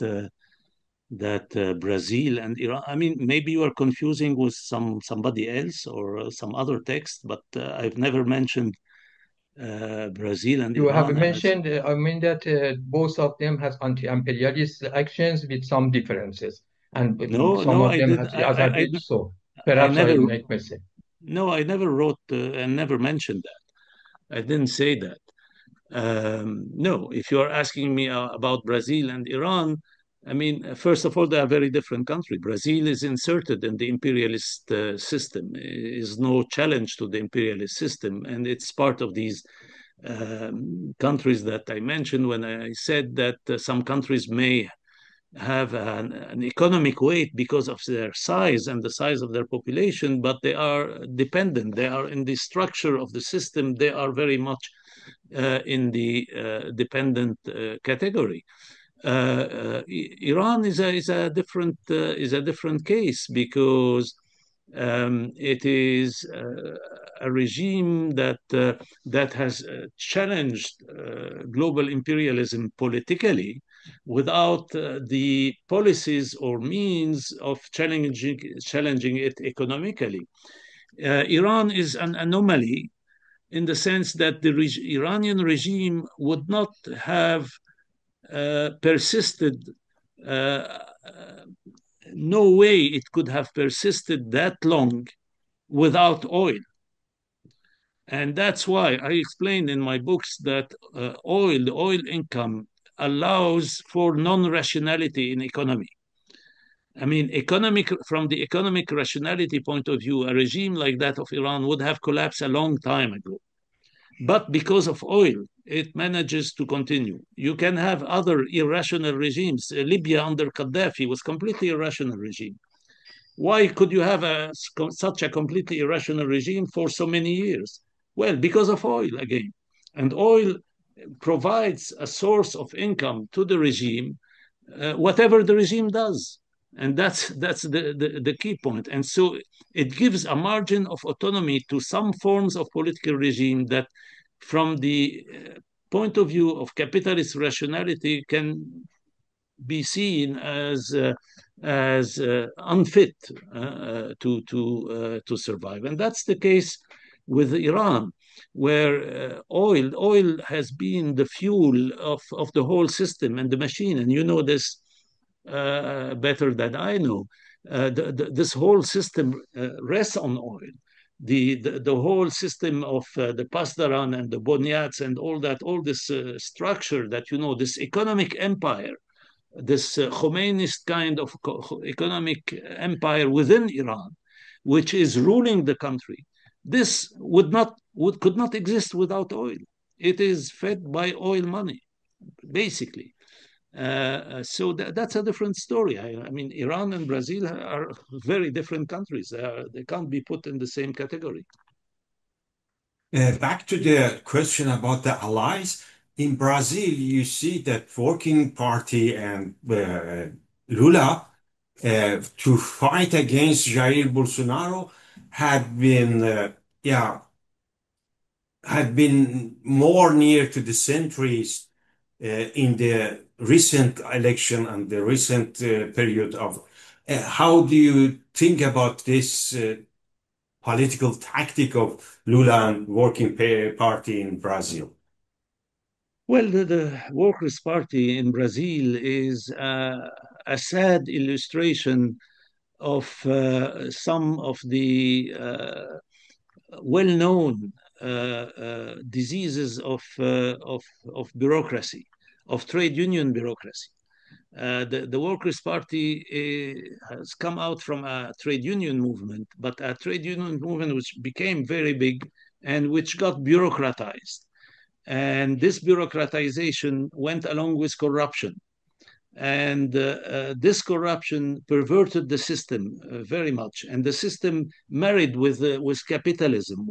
Brazil and Iran. I mean, maybe you are confusing with somebody else or some other text, but I've never mentioned Brazil and you Iran. You have mentioned, I mean that both of them has anti-imperialist actions with some differences, and some of them have other. So perhaps I make mistake. No, I never wrote and never mentioned that. I didn't say that. No, if you're asking me about Brazil and Iran, I mean, first of all, they are very different countries. Brazil is inserted in the imperialist system, is no challenge to the imperialist system, and it's part of these countries that I mentioned when I said that some countries may have an economic weight because of their size and the size of their population, but they are dependent. They are in the structure of the system. They are very much in the dependent category. Iran is a different case because it is a regime that has challenged global imperialism politically without the policies or means of challenging it economically. Iran is an anomaly in the sense that the Iranian regime would not have persisted. No way it could have persisted that long without oil. And that's why I explained in my books that the oil income allows for non-rationality in economy. I mean, from the economic rationality point of view, a regime like that of Iran would have collapsed a long time ago. But because of oil, it manages to continue. You can have other irrational regimes. Libya under Gaddafi was completely irrational regime. Why could you have such a completely irrational regime for so many years? Well, because of oil again. And oil provides a source of income to the regime, whatever the regime does. And that's the key point. And so it gives a margin of autonomy to some forms of political regime that from the point of view of capitalist rationality can be seen as unfit to survive, and that's the case with Iran, where oil has been the fuel of the whole system and the machine, and you know this better than I know. This whole system rests on oil. The whole system of the Pasdaran and the Bonyats and all this structure that you know, this economic empire, this Khomeinist kind of economic empire within Iran, which is ruling the country. This could not exist without oil. It is fed by oil money, basically. So that's a different story. I mean, Iran and Brazil are very different countries. They can't be put in the same category. Back to the question about the allies. In Brazil, you see that Working Party and Lula to fight against Jair Bolsonaro had been more near to the centrist in the recent election and the recent period of. How do you think about this political tactic of Lula and Working Party in Brazil? Well, the Workers' Party in Brazil is a sad illustration of some of the well-known diseases of bureaucracy, of trade union bureaucracy. The Workers' Party has come out from a trade union movement, but a trade union movement which became very big and which got bureaucratized. And this bureaucratization went along with corruption. And this corruption perverted the system very much. And the system married with capitalism.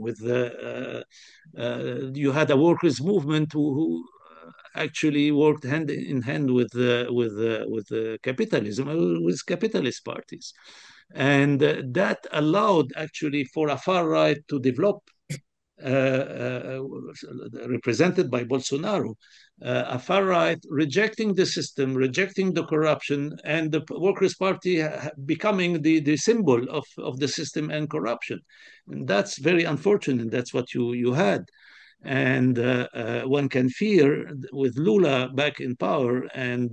You had a workers' movement who actually worked hand in hand with capitalism, with capitalist parties. And that allowed actually for a far right to develop, represented by Bolsonaro, a far right rejecting the system, rejecting the corruption, and the Workers' Party becoming the symbol of the system and corruption. And that's very unfortunate. That's what you had. And one can fear with Lula back in power and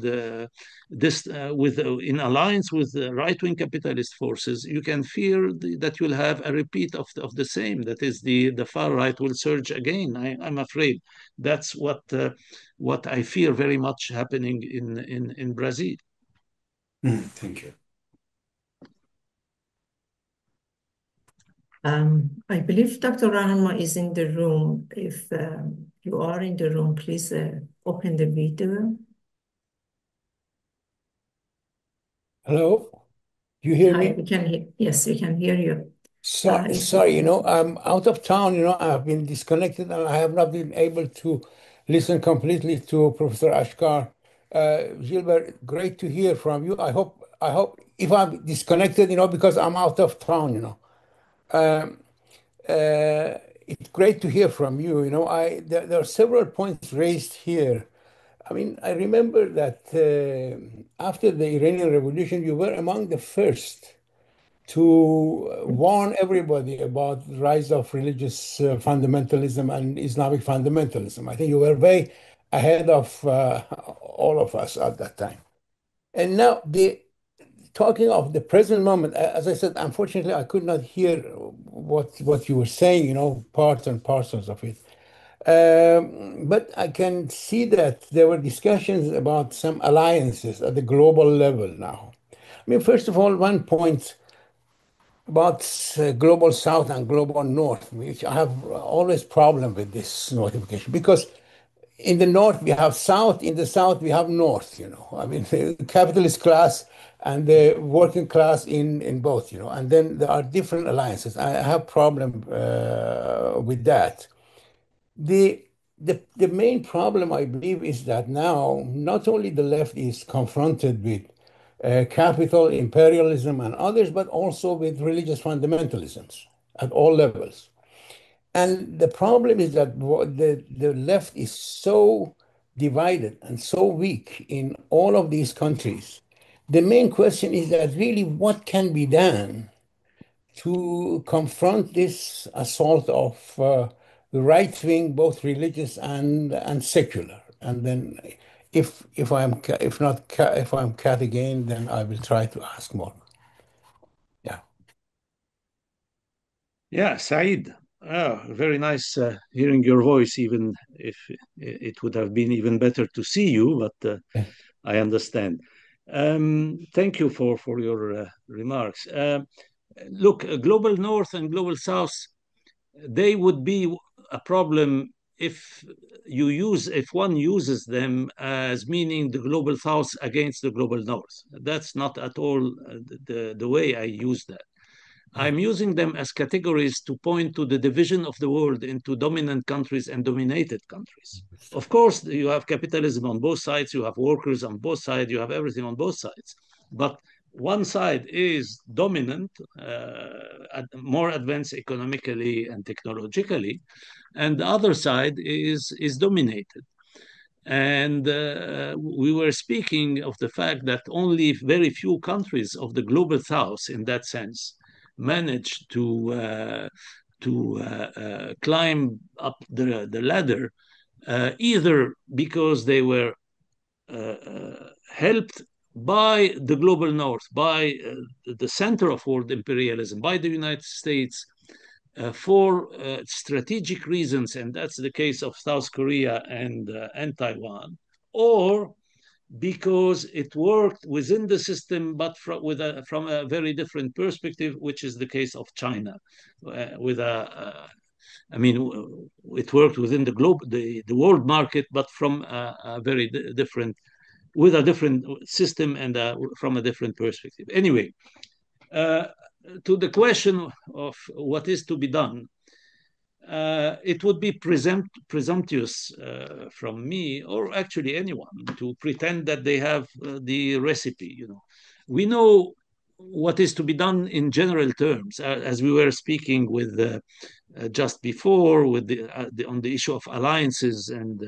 this in alliance with the right-wing capitalist forces, you can fear that you'll have a repeat of the same. That is, the far right will surge again. I'm afraid that's what I fear very much happening in Brazil. Thank you. I believe Dr. Rahma is in the room. If you are in the room, please open the video. Hello, you hear me? We can hear. Yes, we can hear you. Sorry, I'm out of town. I've been disconnected and I have not been able to listen completely to Professor Achcar. Gilbert, great to hear from you. I hope if I'm disconnected, because I'm out of town, it's great to hear from you. There are several points raised here. I mean, I remember that after the Iranian Revolution, you were among the first to warn everybody about the rise of religious fundamentalism and Islamic fundamentalism. I think you were way ahead of all of us at that time. And now, talking of the present moment, as I said, unfortunately, I could not hear what you were saying, parts and parcels of it. But I can see that there were discussions about some alliances at the global level now. I mean, first of all, one point about global south and global north, which I have always problem with this notification, because in the north we have south, in the south we have north, I mean, the capitalist class and the working class in both, and then there are different alliances. I have problem with that. The main problem, I believe, is that now not only the left is confronted with capital, imperialism, and others, but also with religious fundamentalisms at all levels. And the problem is that the left is so divided and so weak in all of these countries. The main question is that really what can be done to confront this assault of the right wing, both religious and secular. And then, if I'm cat again, then I will try to ask more. Yeah. Yeah, Said. Very nice hearing your voice, even if it would have been even better to see you, but I understand. Thank you for your remarks. Look, global north and global south, they would be a problem if one uses them as meaning the global south against the global north. That's not at all the way I use that. I'm using them as categories to point to the division of the world into dominant countries and dominated countries. Of course, you have capitalism on both sides, you have workers on both sides, you have everything on both sides. But one side is dominant, more advanced economically and technologically, and the other side is dominated. And we were speaking of the fact that only very few countries of the global south, in that sense, managed to climb up the ladder, either because they were helped by the global north, by the center of world imperialism, by the United States, for strategic reasons, and that's the case of South Korea and Taiwan, or because it worked within the system, but from a very different perspective, which is the case of China. I mean, it worked within the world market, but from a very different, with a different system and from a different perspective. Anyway, to the question of what is to be done, it would be presumptuous from me, or actually anyone, to pretend that they have the recipe. We know what is to be done in general terms, as we were speaking with just before, with on the issue of alliances and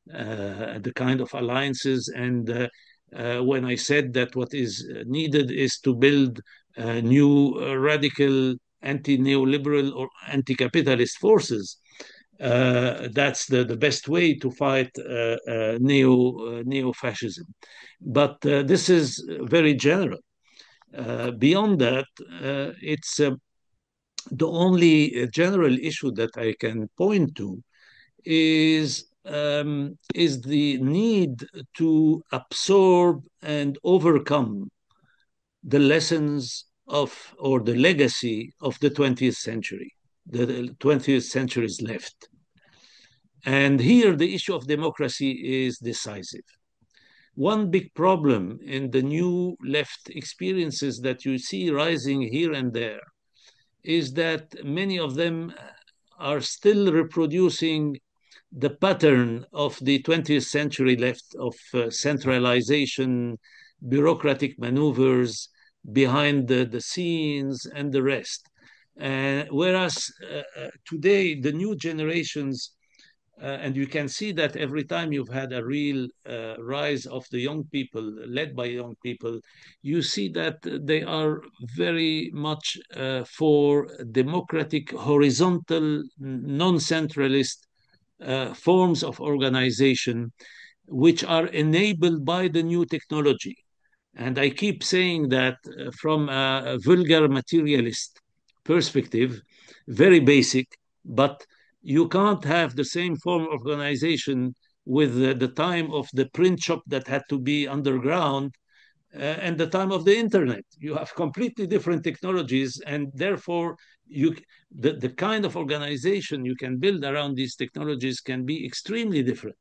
the kind of alliances. And when I said that what is needed is to build new radical anti-neoliberal or anti-capitalist forces, that's the best way to fight neo-fascism. But this is very general. Beyond that, it's the only general issue that I can point to is the need to absorb and overcome the lessons of, or the legacy of, the 20th century. The 20th century is left. And here the issue of democracy is decisive. One big problem in the new left experiences that you see rising here and there is that many of them are still reproducing the pattern of the 20th century left of centralization, bureaucratic maneuvers behind the scenes and the rest. Whereas today, the new generations, and you can see that every time you've had a real rise of the young people, led by young people, you see that they are very much for democratic, horizontal, non-centralist forms of organization, which are enabled by the new technology. And I keep saying that from a vulgar materialist perspective, very basic, but you can't have the same form of organization with the time of the print shop that had to be underground and the time of the internet. You have completely different technologies, and therefore the kind of organization you can build around these technologies can be extremely different.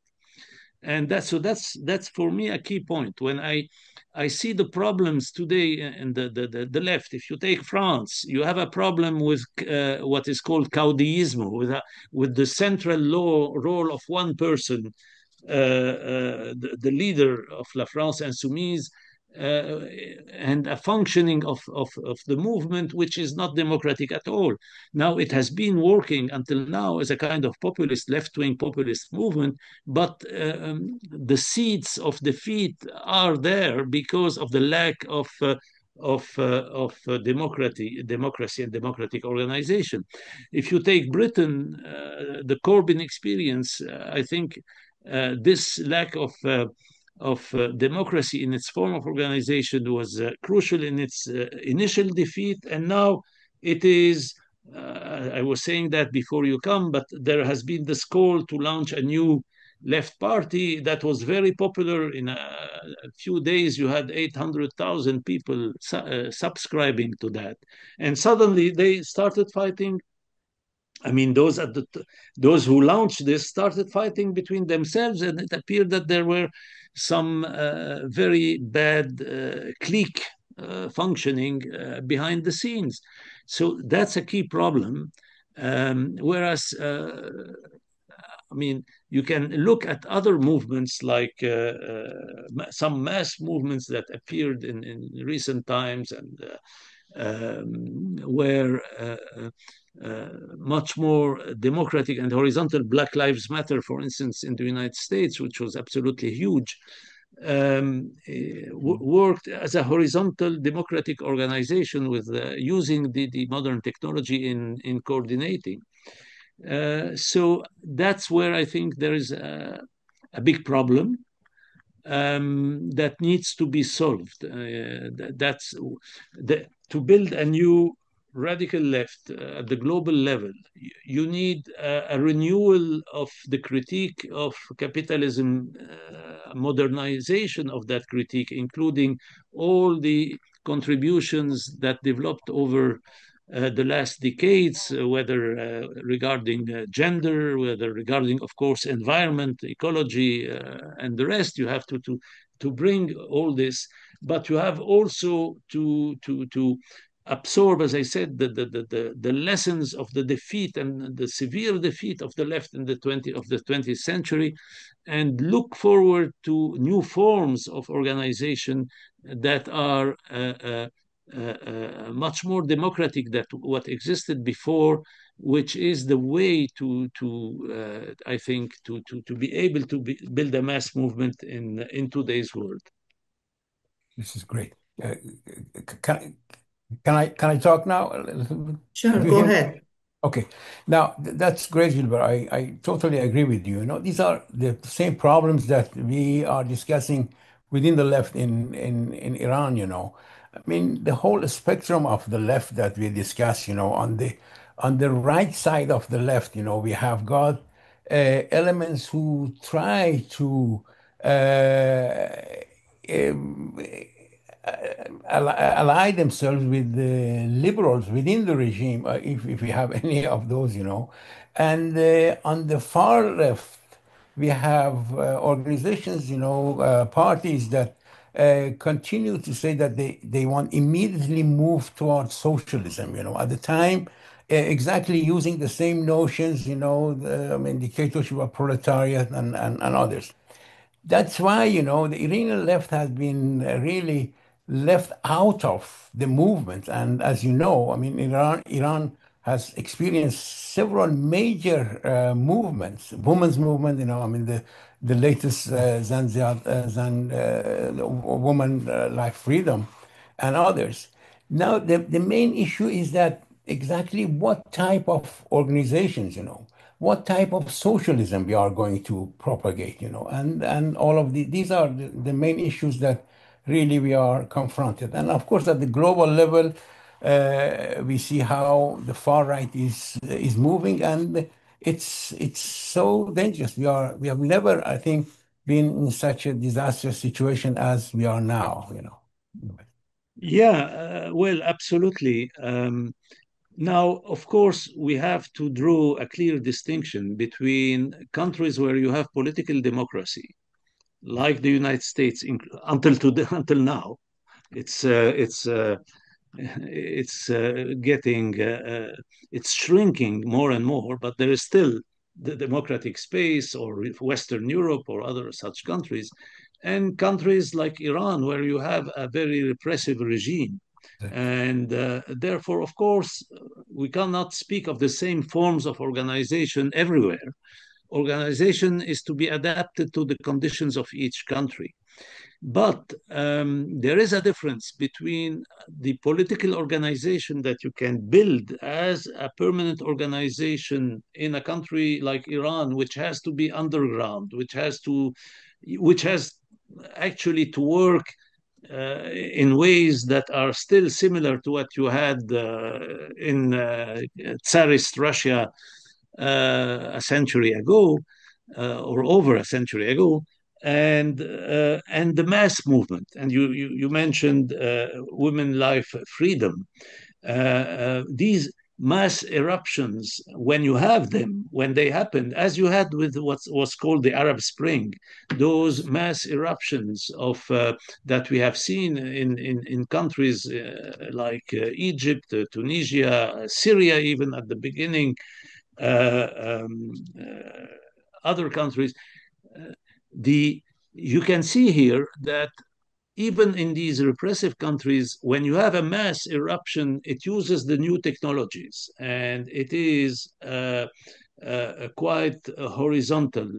And that's for me a key point. When I see the problems today in the left, if you take France, you have a problem with what is called caudillisme, with the central role of one person, the leader of La France Insoumise, and a functioning of the movement which is not democratic at all. Now, it has been working until now as a kind of populist, left-wing populist movement, but the seeds of defeat are there because of the lack of democracy and democratic organization. If you take Britain, the Corbyn experience, I think this lack of democracy in its form of organization was crucial in its initial defeat, and now it is. I was saying that before you come, but there has been this call to launch a new left party that was very popular. In a few days, you had 800,000 people subscribing to that, and suddenly they started fighting. I mean, those who launched this started fighting between themselves, and it appeared that there were some very bad clique functioning behind the scenes. So that's a key problem. Whereas, I mean, you can look at other movements like some mass movements that appeared in recent times and were much more democratic and horizontal. Black Lives Matter, for instance, in the United States, which was absolutely huge, worked as a horizontal democratic organization with using the modern technology in coordinating. So that's where I think there is a big problem that needs to be solved. To build a new radical left at the global level, you need a renewal of the critique of capitalism, modernization of that critique, including all the contributions that developed over the last decades, whether regarding gender, whether regarding, of course, environment, ecology, and the rest. You have to bring all this, but you have also to absorb, as I said, the lessons of the defeat and the severe defeat of the left in the 20th century, and look forward to new forms of organization that are much more democratic than what existed before, which is the way I think to be able to build a mass movement in today's world. This is great. Can I talk now? Sure, go ahead. Okay. Now, that's great, Gilbert. I totally agree with you. You know, these are the same problems that we are discussing within the left in Iran, you know. I mean, the whole spectrum of the left that we discuss, you know, on the right side of the left, you know, we have got elements who try to ally themselves with the liberals within the regime, if we have any of those, you know. And on the far left, we have organizations, you know, parties that continue to say that they want immediately move towards socialism, you know, at the time, exactly using the same notions, you know, dictatorship of proletariat and others. That's why, you know, the Iranian left has been really left out of the movement. And as you know, I mean, Iran has experienced several major movements, women's movement, you know, I mean, the latest woman life freedom and others. Now, the main issue is that exactly what type of organizations, you know, what type of socialism we are going to propagate, you know, and all of these are the main issues that really we are confronted. And of course, at the global level, we see how the far right is moving, and it's so dangerous. We have never, I think, been in such a disastrous situation as we are now, you know. Yeah, well, absolutely. Now, of course, we have to draw a clear distinction between countries where you have political democracy, like the United States, until now. It's shrinking more and more, but there is still the democratic space, or Western Europe or other such countries, and countries like Iran, where you have a very repressive regime. And therefore, of course, we cannot speak of the same forms of organization everywhere. Organization is to be adapted to the conditions of each country. But there is a difference between the political organization that you can build as a permanent organization in a country like Iran, which has to be underground, which has actually to work in ways that are still similar to what you had in Tsarist Russia a century ago, or over a century ago, and the mass movement. And you mentioned women life freedom. These mass eruptions, when you have them, when they happen, as you had with what was called the Arab Spring, those mass eruptions of that we have seen in countries like Egypt, Tunisia, Syria, even at the beginning, other countries, you can see here that even in these repressive countries, when you have a mass eruption, it uses the new technologies, and it is quite horizontal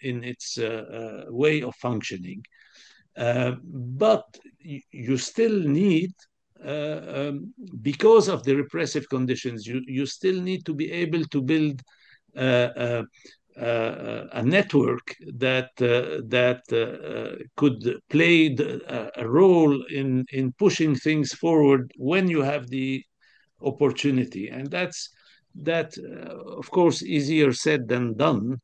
in its way of functioning. But you still need, because of the repressive conditions, you still need to be able to build a network that could play a role in pushing things forward when you have the opportunity. And that's of course, easier said than done,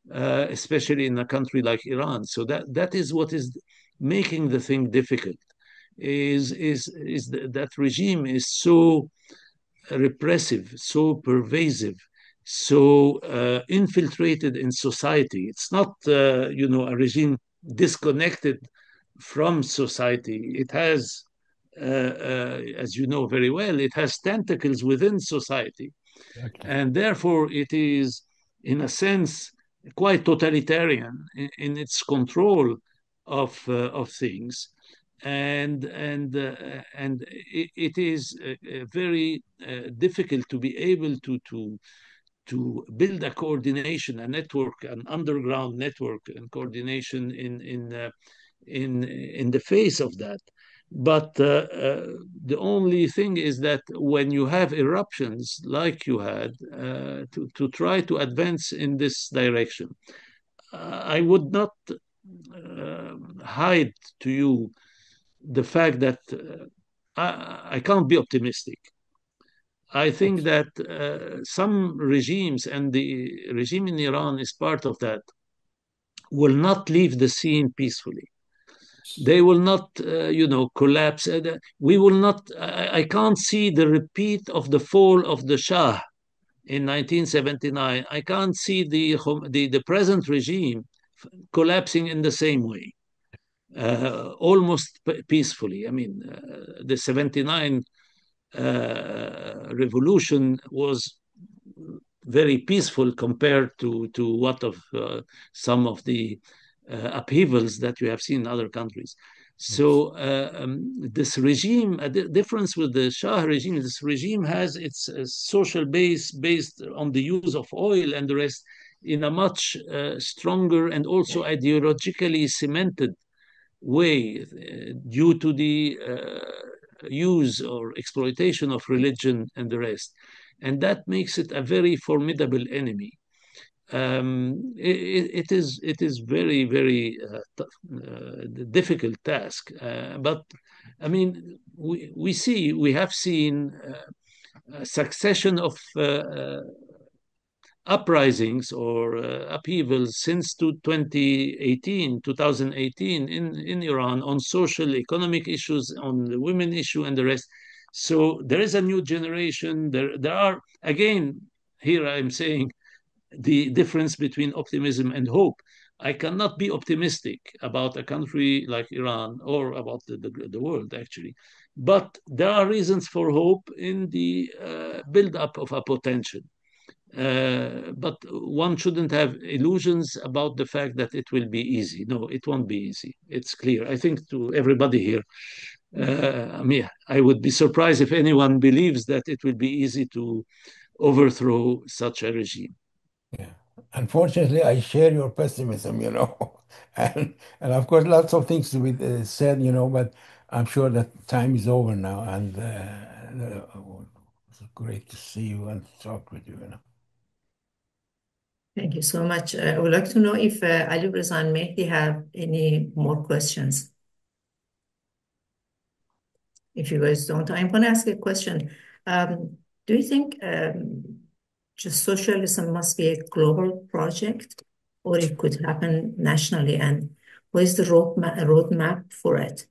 especially in a country like Iran. So that is what is making the thing difficult. Is that regime is so repressive, so pervasive, so infiltrated in society. It's not, a regime disconnected from society. It has, as you know very well, it has tentacles within society. Exactly. And therefore it is, in a sense, quite totalitarian in its control of things. And it is very difficult to be able to build a coordination, a network, an underground network and coordination in the face of that. But the only thing is that when you have eruptions like you had, to try to advance in this direction, I would not hide to you the fact that I can't be optimistic. I think that some regimes, and the regime in Iran is part of that, will not leave the scene peacefully. They will not, collapse. We will not. I can't see the repeat of the fall of the Shah in 1979. I can't see the present regime collapsing in the same way, almost peacefully. I mean, the 79 revolution was very peaceful compared to what of some of the upheavals that you have seen in other countries. So this regime, a difference with the Shah regime, this regime has its social base based on the use of oil and the rest in a much stronger and also ideologically cemented way due to the use or exploitation of religion and the rest. And that makes it a very formidable enemy. It is very, very difficult task. But I mean, we have seen a succession of uprisings or upheavals since 2018 in Iran on social, economic issues, on the women issue and the rest. So there is a new generation. There are, again, here I'm saying the difference between optimism and hope. I cannot be optimistic about a country like Iran or about the world, actually. But there are reasons for hope in the build-up of a potential. But one shouldn't have illusions about the fact that it will be easy. No, it won't be easy. It's clear. I think to everybody here, I mean, I would be surprised if anyone believes that it will be easy to overthrow such a regime. Yeah. Unfortunately, I share your pessimism, and of course, lots of things to be said, but I'm sure that time is over now, and it's great to see you and talk with you, Thank you so much. I would like to know if Ali Reza and Mehdi have any more questions. If you guys don't, I'm going to ask a question. Do you think just socialism must be a global project, or it could happen nationally? And what is the roadmap for it?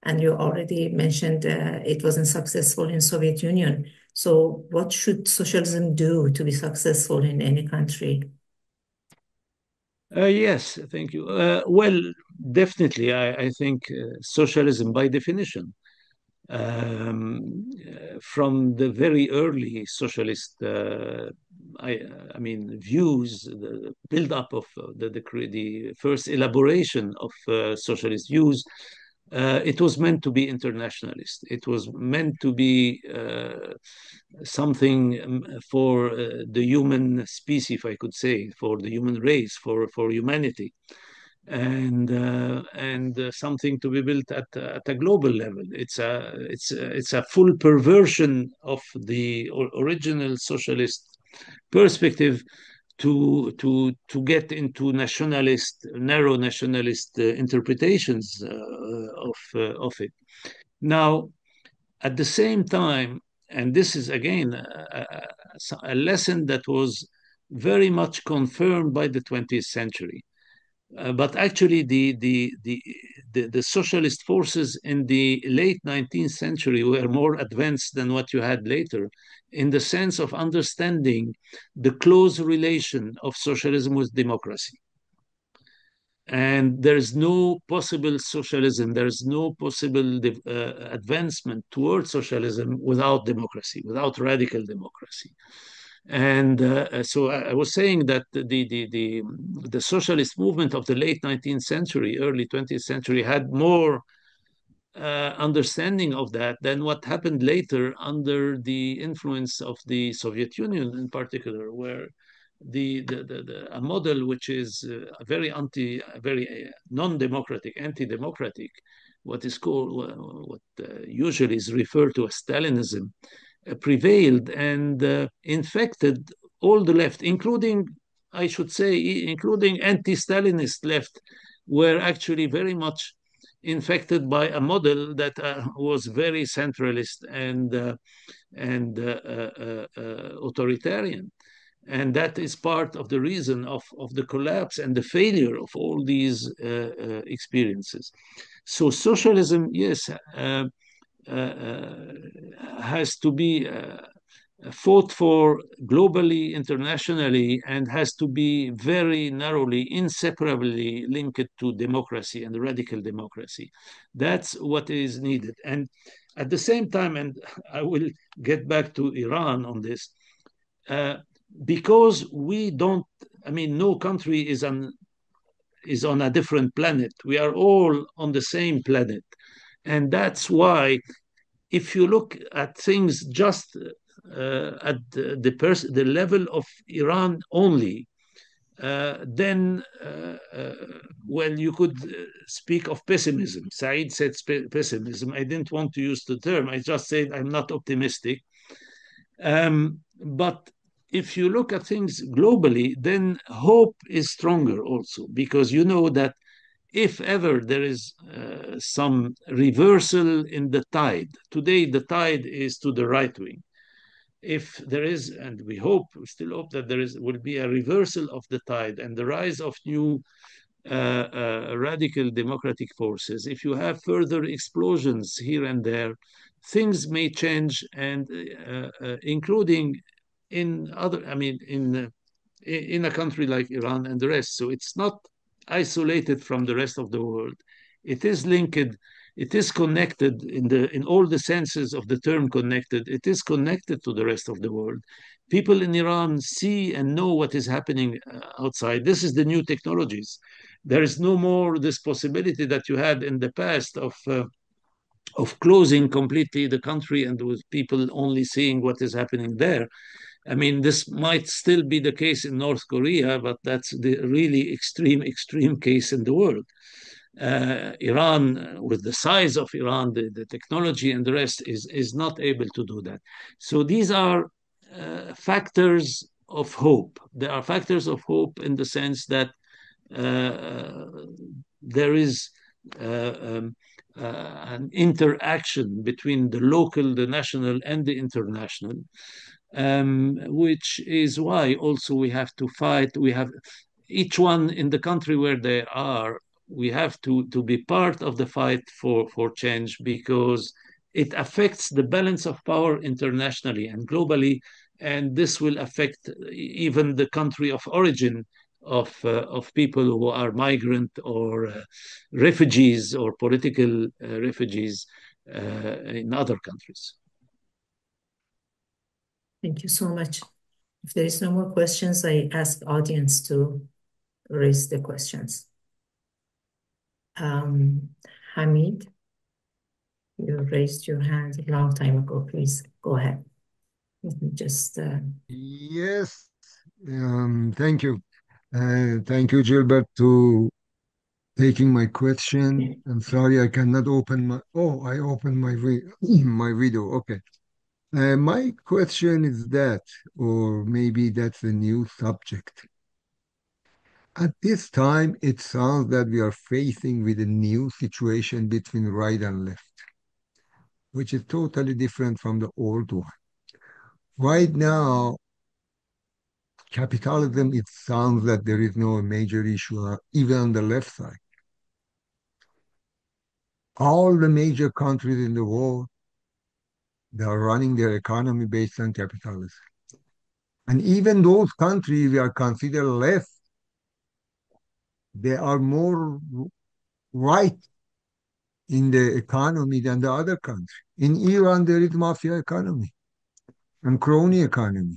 And you already mentioned it wasn't successful in Soviet Union. So what should socialism do to be successful in any country? Yes, thank you. Well, definitely, I think socialism by definition, from the very early socialist, I mean, views, the build-up of the first elaboration of socialist views, it was meant to be internationalist. It was meant to be something for the human species, if I could say, for the human race, for humanity, and something to be built at a global level. It's a full perversion of the original socialist perspective to get into narrow nationalist interpretations of it. Now, at the same time, and this is again a lesson that was very much confirmed by the 20th century. But actually, the socialist forces in the late 19th century were more advanced than what you had later, in the sense of understanding the close relation of socialism with democracy. And there's no possible socialism, there's no possible advancement towards socialism without democracy, without radical democracy. And so I was saying that the socialist movement of the late 19th century, early 20th century had more understanding of that than what happened later under the influence of the Soviet Union in particular, where a model which is very non-democratic, anti-democratic, what is called, what usually is referred to as Stalinism, prevailed and infected all the left, including, I should say, including anti-Stalinist left, were actually very much infected by a model that was very centralist and authoritarian. And that is part of the reason of the collapse and the failure of all these experiences. So socialism, yes, has to be fought for globally, internationally, and has to be very narrowly, inseparably linked to democracy and radical democracy. That's what is needed. And at the same time, and I will get back to Iran on this, because we don't, I mean, no country is on a different planet. We are all on the same planet. And that's why, if you look at things just at the level of Iran only, then, well, you could speak of pessimism. Said said pessimism. I didn't want to use the term. I just said I'm not optimistic. But if you look at things globally, then hope is stronger also, because you know that if ever there is some reversal in the tide, today the tide is to the right wing. If there is, and we still hope that will be a reversal of the tide and the rise of new radical democratic forces, if you have further explosions here and there, things may change, and including in other, I mean, in a country like Iran and the rest. So it's not isolated from the rest of the world. It is linked. It is connected in all the senses of the term connected. It is connected to the rest of the world. People in Iran see and know what is happening outside. This is the new technologies. There is no more this possibility that you had in the past of closing completely the country and with people only seeing what is happening there. I mean, this might still be the case in North Korea, but that's the really extreme case in the world. Iran, with the size of Iran, the technology and the rest, is not able to do that. So these are factors of hope. There are factors of hope in the sense that there is an interaction between the local, the national, and the international, which is why also we have to fight. We have each one in the country where they are. We have to be part of the fight for change, because it affects the balance of power internationally and globally, and this will affect even the country of origin of people who are migrant or refugees or political refugees in other countries. Thank you so much. If there is no more questions, I ask audience to raise the questions. Hamid, you raised your hand a long time ago. Please go ahead. Let me just... Yes, thank you. Thank you, Gilbert, to taking my question. I'm sorry, I cannot open my... Oh, I opened my video. Okay. My question is that, or maybe that's a new subject. At this time, it sounds that we are facing with a new situation between right and left, which is totally different from the old one. Right now, capitalism, it sounds that there is no major issue, even on the left side. All the major countries in the world, they are running their economy based on capitalism. And even those countries we are considered left, they are more right in the economy than the other countries. In Iran, there is mafia economy and crony economy,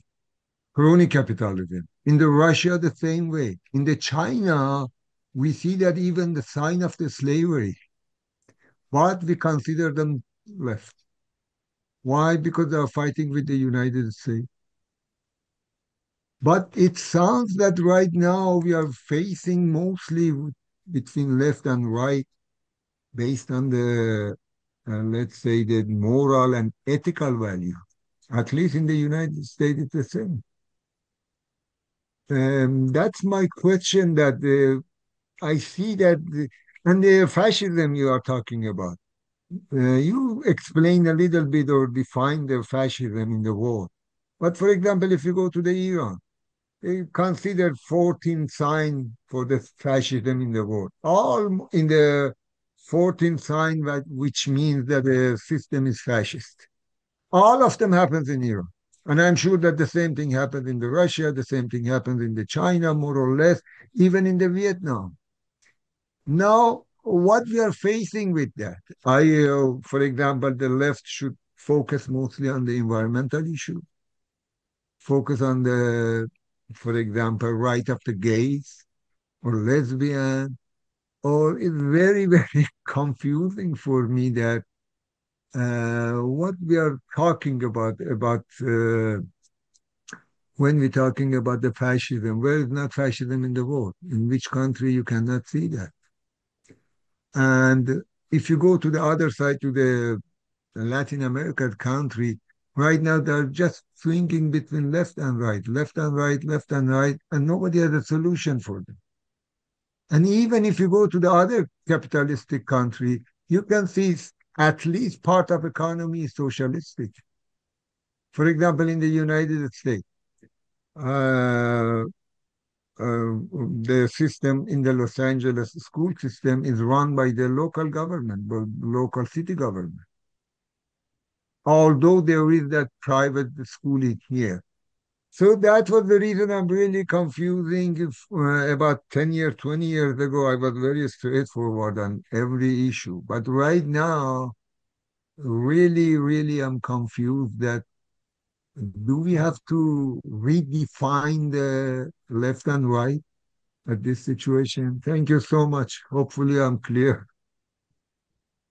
crony capitalism. In the Russia, the same way. In the China, we see that even the sign of the slavery, but we consider them left. Why? Because they are fighting with the United States. But it sounds that right now we are facing mostly between left and right based on the, let's say, the moral and ethical value. At least in the United States, it's the same. That's my question, that I see that, and the fascism you are talking about, you explain a little bit or define the fascism in the world. But for example, if you go to the Iran, they consider 14 signs for the fascism in the world. All in the 14th sign, which means that the system is fascist. All of them happens in Iran. And I'm sure that the same thing happened in the Russia, the same thing happens in the China, more or less, even in the Vietnam. Now, what we are facing with that, for example, the left should focus mostly on the environmental issue, focus on the, for example, right of the gays or lesbian, or it's very, very confusing for me that what we are talking about when we're talking about the fascism, where is not fascism in the world? In which country you cannot see that? And if you go to the other side, to the Latin American country, right now they're just swinging between left and right, left and right, left and right, and nobody has a solution for them. And even if you go to the other capitalistic country, you can see at least part of economy is socialistic. For example, in the United States, the system in the Los Angeles school system is run by the local government, the local city government. Although there is that private schooling here. So that was the reason I'm really confusing. About 10 years, 20 years ago, I was very straightforward on every issue. But right now, really, I'm confused that Do we have to redefine the left and right at this situation? Thank you so much. Hopefully I'm clear.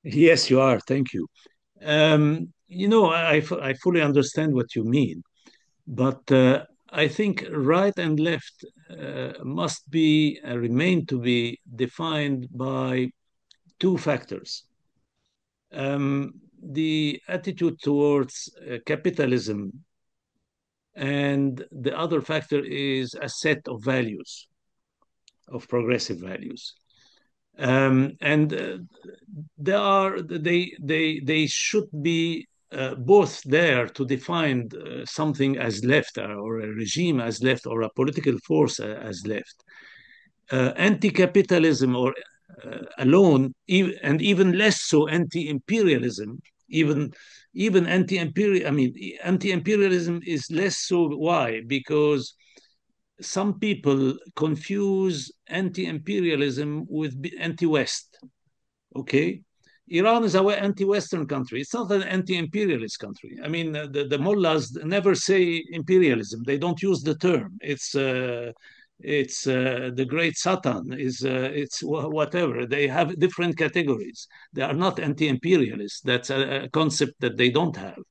Yes, you are. Thank you. I fully understand what you mean, but I think right and left must be remain to be defined by two factors. The attitude towards capitalism, and the other factor is a set of values, of progressive values. And they should be both there to define something as left, or a regime as left, or a political force as left. Anti-capitalism or alone, and even less so anti-imperialism, even anti-imperial. I mean, anti-imperialism is less so. Why? Because some people confuse anti-imperialism with anti-West. Okay, Iran is an anti-Western country. It's not an anti-imperialist country. I mean, the mullahs never say imperialism. They don't use the term. It's the great Satan. It's whatever. They have different categories. They are not anti-imperialists. That's a concept that they don't have.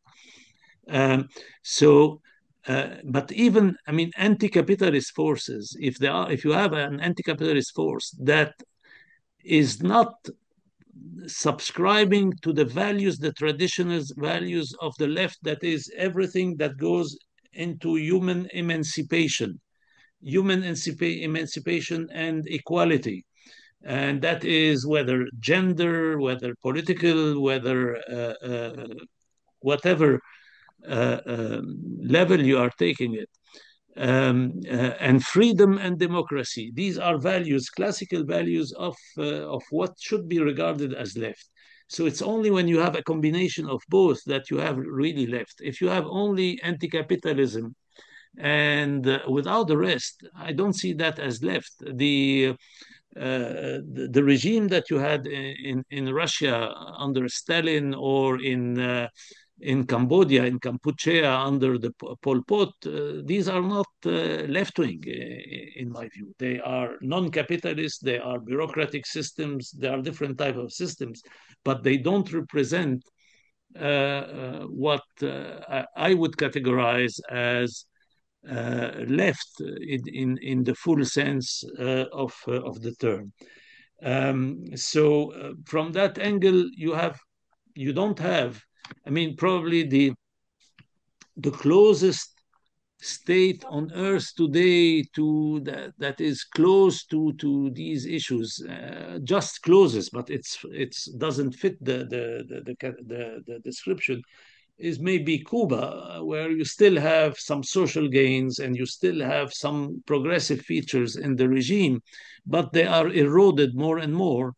But even, I mean, anti-capitalist forces, if you have an anti-capitalist force that is not subscribing to the values, the traditional values of the left, that is everything that goes into human emancipation and equality. And that is whether gender, whether political, whether whatever level you are taking it. And freedom and democracy. These are values, classical values of what should be regarded as left. So it's only when you have a combination of both that you have really left. If you have only anti-capitalism and without the rest, I don't see that as left. The regime that you had in Russia under Stalin, or in Cambodia, in Kampuchea under the Pol Pot, these are not left-wing, in my view. They are non-capitalist, they are bureaucratic systems, they are different type of systems, but they don't represent what I would categorize as left in the full sense of the term. So from that angle, you don't have, I mean, probably the closest state on earth today to that is close to these issues, just closest, but it's doesn't fit the description, is maybe Cuba, where you still have some social gains and you still have some progressive features in the regime, but they are eroded more and more.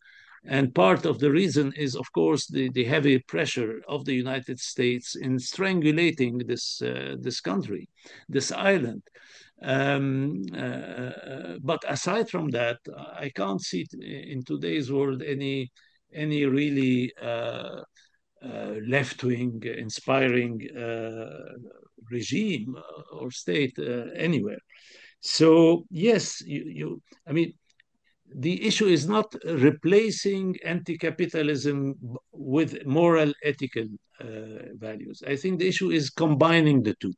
And part of the reason is, of course, the heavy pressure of the United States in strangulating this country, this island. But aside from that, I can't see in today's world any really left-wing inspiring regime or state anywhere. So yes, I mean, the issue is not replacing anti-capitalism with moral, ethical values. I think the issue is combining the two.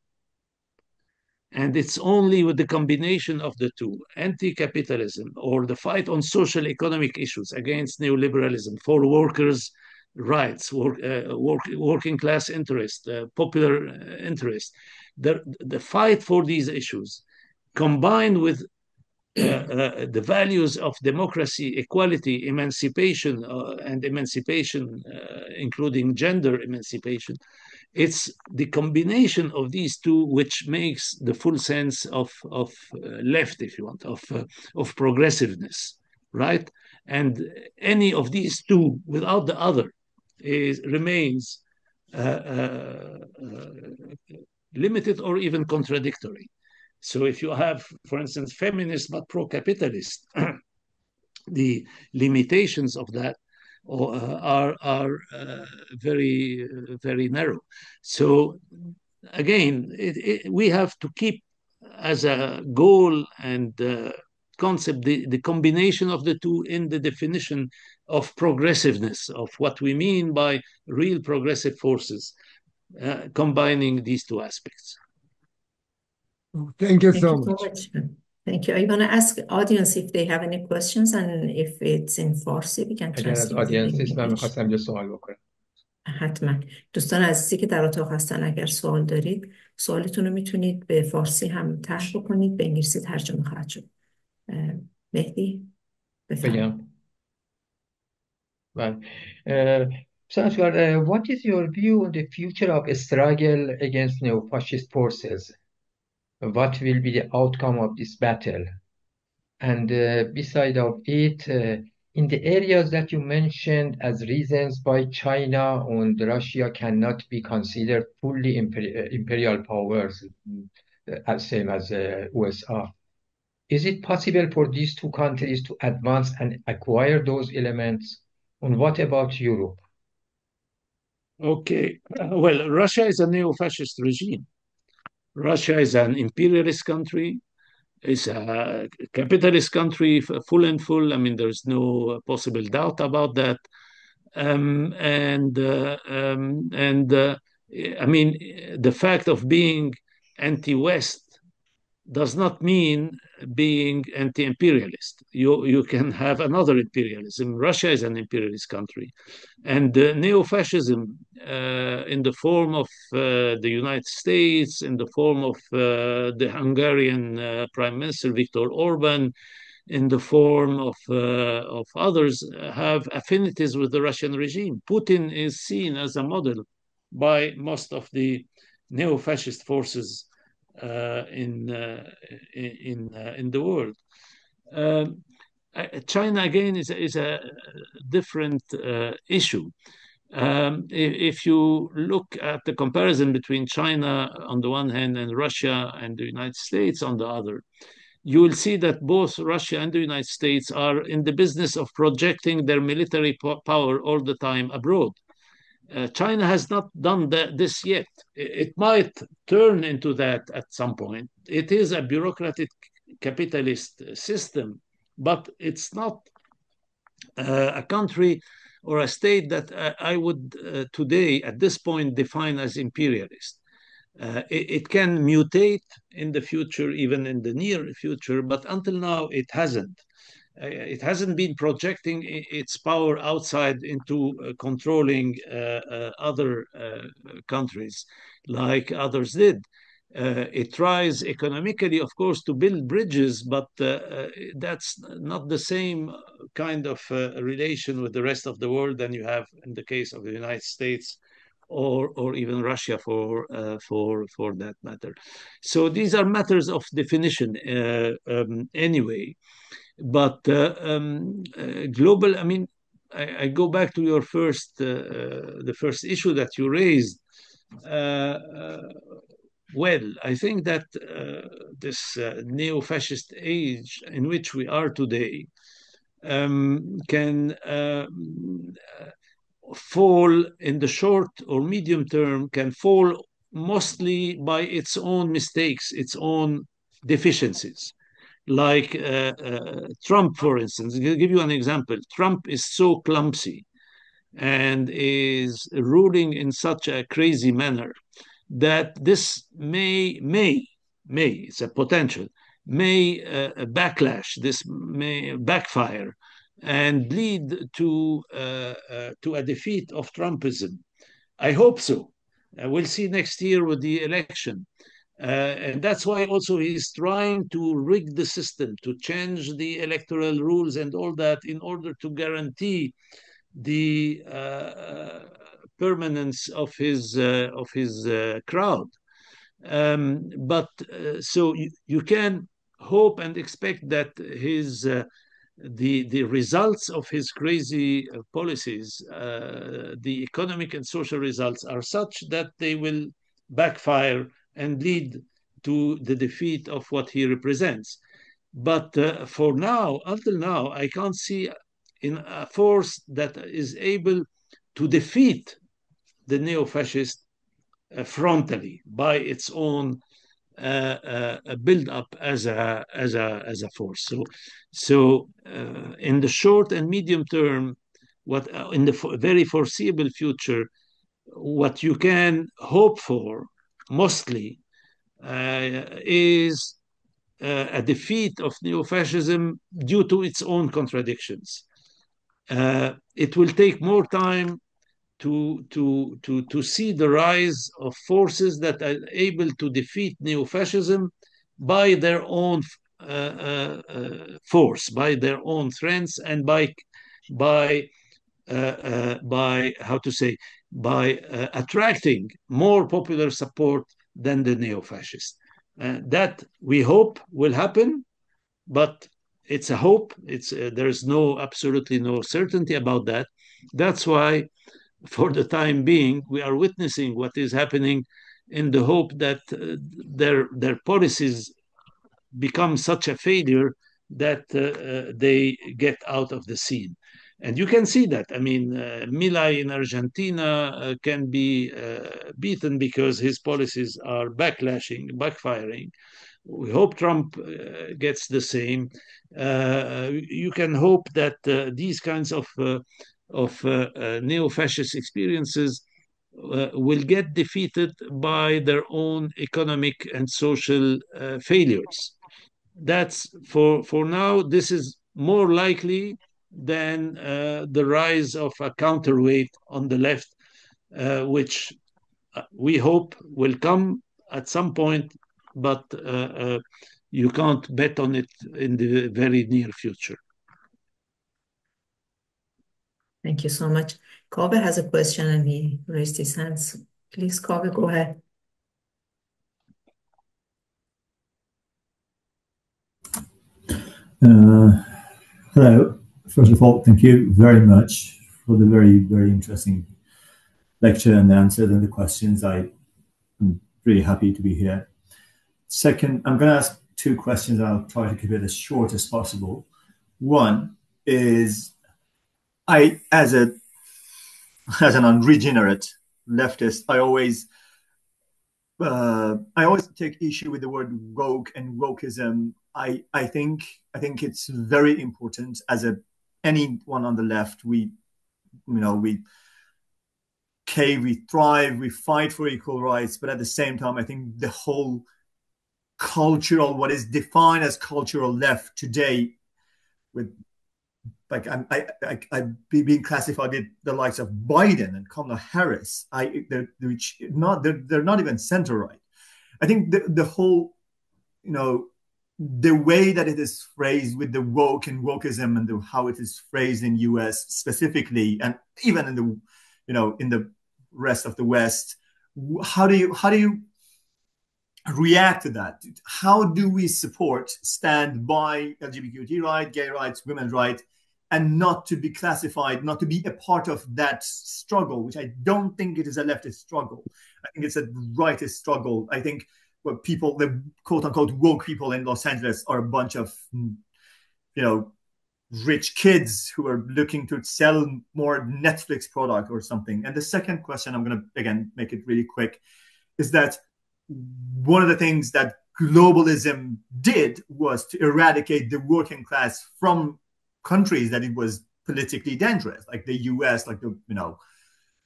And it's only with the combination of the two, anti-capitalism or the fight on social economic issues against neoliberalism, for workers' rights, working class interest, popular interest, the fight for these issues, combined with the values of democracy, equality, emancipation, including gender emancipation. It's the combination of these two which makes the full sense of left, if you want, of progressiveness, right? And any of these two without the other remains limited or even contradictory. So if you have, for instance, feminist but pro-capitalist, the limitations of that are very, very narrow. So again, we have to keep as a goal and concept the combination of the two in the definition of progressiveness, of what we mean by real progressive forces, combining these two aspects. Thank you so much. Thank you. I'm going to ask audience if they have any questions, and if it's in Farsi, we can translate it. حتما. دوستان عزیزی که در اتاق هستن، اگر سوال دارید سوالتون رو میتونید به فارسی هم طرح بکنید، به انگلیسی ترجمه خواهد شد. مهدی بفرمایید. Ashkar, what is your view on the future of a struggle against neo-fascist forces? What will be the outcome of this battle? And beside of it, in the areas that you mentioned as reasons why China and Russia cannot be considered fully imperial powers, as same as USA, is it possible for these two countries to advance and acquire those elements? And what about Europe? Okay, well, Russia is a neo-fascist regime. Russia is an imperialist country. It's a capitalist country, full and full. I mean, there's no possible doubt about that. I mean, the fact of being anti-West does not mean being anti-imperialist. You can have another imperialism. Russia is an imperialist country. And neo-fascism in the form of the United States, in the form of the Hungarian Prime Minister Viktor Orban, in the form of others, have affinities with the Russian regime. Putin is seen as a model by most of the neo-fascist forces in the world. China again is a different issue. If you look at the comparison between China on the one hand and Russia and the United States on the other, you will see that both Russia and the United States are in the business of projecting their military power all the time abroad. China has not done this yet. It might turn into that at some point. It is a bureaucratic capitalist system, but it's not a country or a state that I would today, at this point, define as imperialist. It can mutate in the future, even in the near future, but until now it hasn't. It hasn't been projecting its power outside into controlling other countries like others did. It tries economically, of course, to build bridges, but that's not the same kind of relation with the rest of the world than you have in the case of the United States or even Russia for that matter. So these are matters of definition anyway. But global, I mean, I go back to your the first issue that you raised. Well, I think that this neo-fascist age in which we are today can fall in the short or medium term, can fall mostly by its own mistakes, its own deficiencies. Like Trump, for instance, I'll give you an example. Trump is so clumsy and is ruling in such a crazy manner that this may, it's a potential, may backlash, this may backfire and lead to a defeat of Trumpism. I hope so. We'll see next year with the election. And that's why also he's trying to rig the system, to change the electoral rules and all that in order to guarantee the permanence of his crowd. So you can hope and expect that the results of his crazy policies, the economic and social results, are such that they will backfire and lead to the defeat of what he represents. But for now, until now, I can't see in a force that is able to defeat the neo-fascist frontally by its own build up as a force. So in the short and medium term, what in the very foreseeable future, what you can hope for mostly is a defeat of neo-fascism due to its own contradictions. It will take more time to see the rise of forces that are able to defeat neo-fascism by their own force, by their own strengths, and by how to say, by attracting more popular support than the neo-fascists. That we hope will happen, but it's a hope. There's absolutely no certainty about that. That's why, for the time being, we are witnessing what is happening in the hope that their policies become such a failure that they get out of the scene. And you can see that. I mean, Milei in Argentina can be beaten because his policies are backfiring. We hope Trump gets the same. You can hope that these kinds of neo-fascist experiences will get defeated by their own economic and social failures. That's for now. This is more likely than the rise of a counterweight on the left, which we hope will come at some point, but you can't bet on it in the very near future. Thank you so much. Kaveh has a question and he raised his hands. Please, Kaveh, go ahead. Hello. First of all, thank you very much for the very, very interesting lecture and the answers and the questions. I'm really happy to be here. Second, I'm going to ask two questions. I'll try to keep it as short as possible. One is, as an unregenerate leftist, I always take issue with the word woke and wokeism. I think it's very important. As anyone on the left, we thrive, we fight for equal rights, but at the same time, I think the whole what is defined as cultural left today, with being classified with the likes of Biden and Kamala Harris, they're not even center right. I think the whole, the way that it is phrased with the woke and wokeism and how it is phrased in U.S. specifically, and even in the rest of the West, how do you react to that? How do we stand by LGBTQ rights, gay rights, women's rights, and not to be classified, not to be a part of that struggle, which I don't think it is a leftist struggle. I think it's a rightist struggle. I think what people, the quote-unquote woke people in Los Angeles, are a bunch of, rich kids who are looking to sell more Netflix product or something. And the second question, I'm going to, again, make it really quick, is that one of the things that globalism did was to eradicate the working class from countries that it was politically dangerous, like the US, like the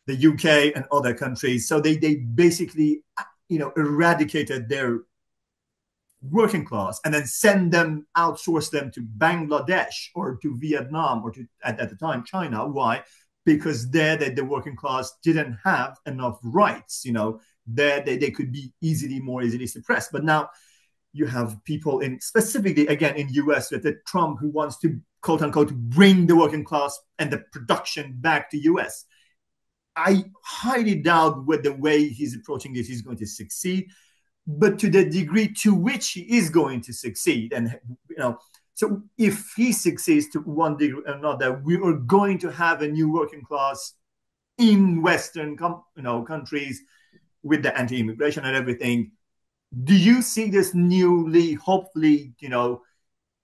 UK and other countries. So they basically, eradicated their working class and then outsource them to Bangladesh or to Vietnam or to, at the time, China. Why? Because there the working class didn't have enough rights, there they could be more easily suppressed. But now you have people specifically, again, in US with Trump, who wants to, quote unquote, bring the working class and the production back to US. I highly doubt with the way he's approaching this, he's going to succeed. But to the degree to which he is going to succeed, and so if he succeeds to one degree or another, we are going to have a new working class in Western countries with the anti-immigration and everything. Do you see this newly, hopefully,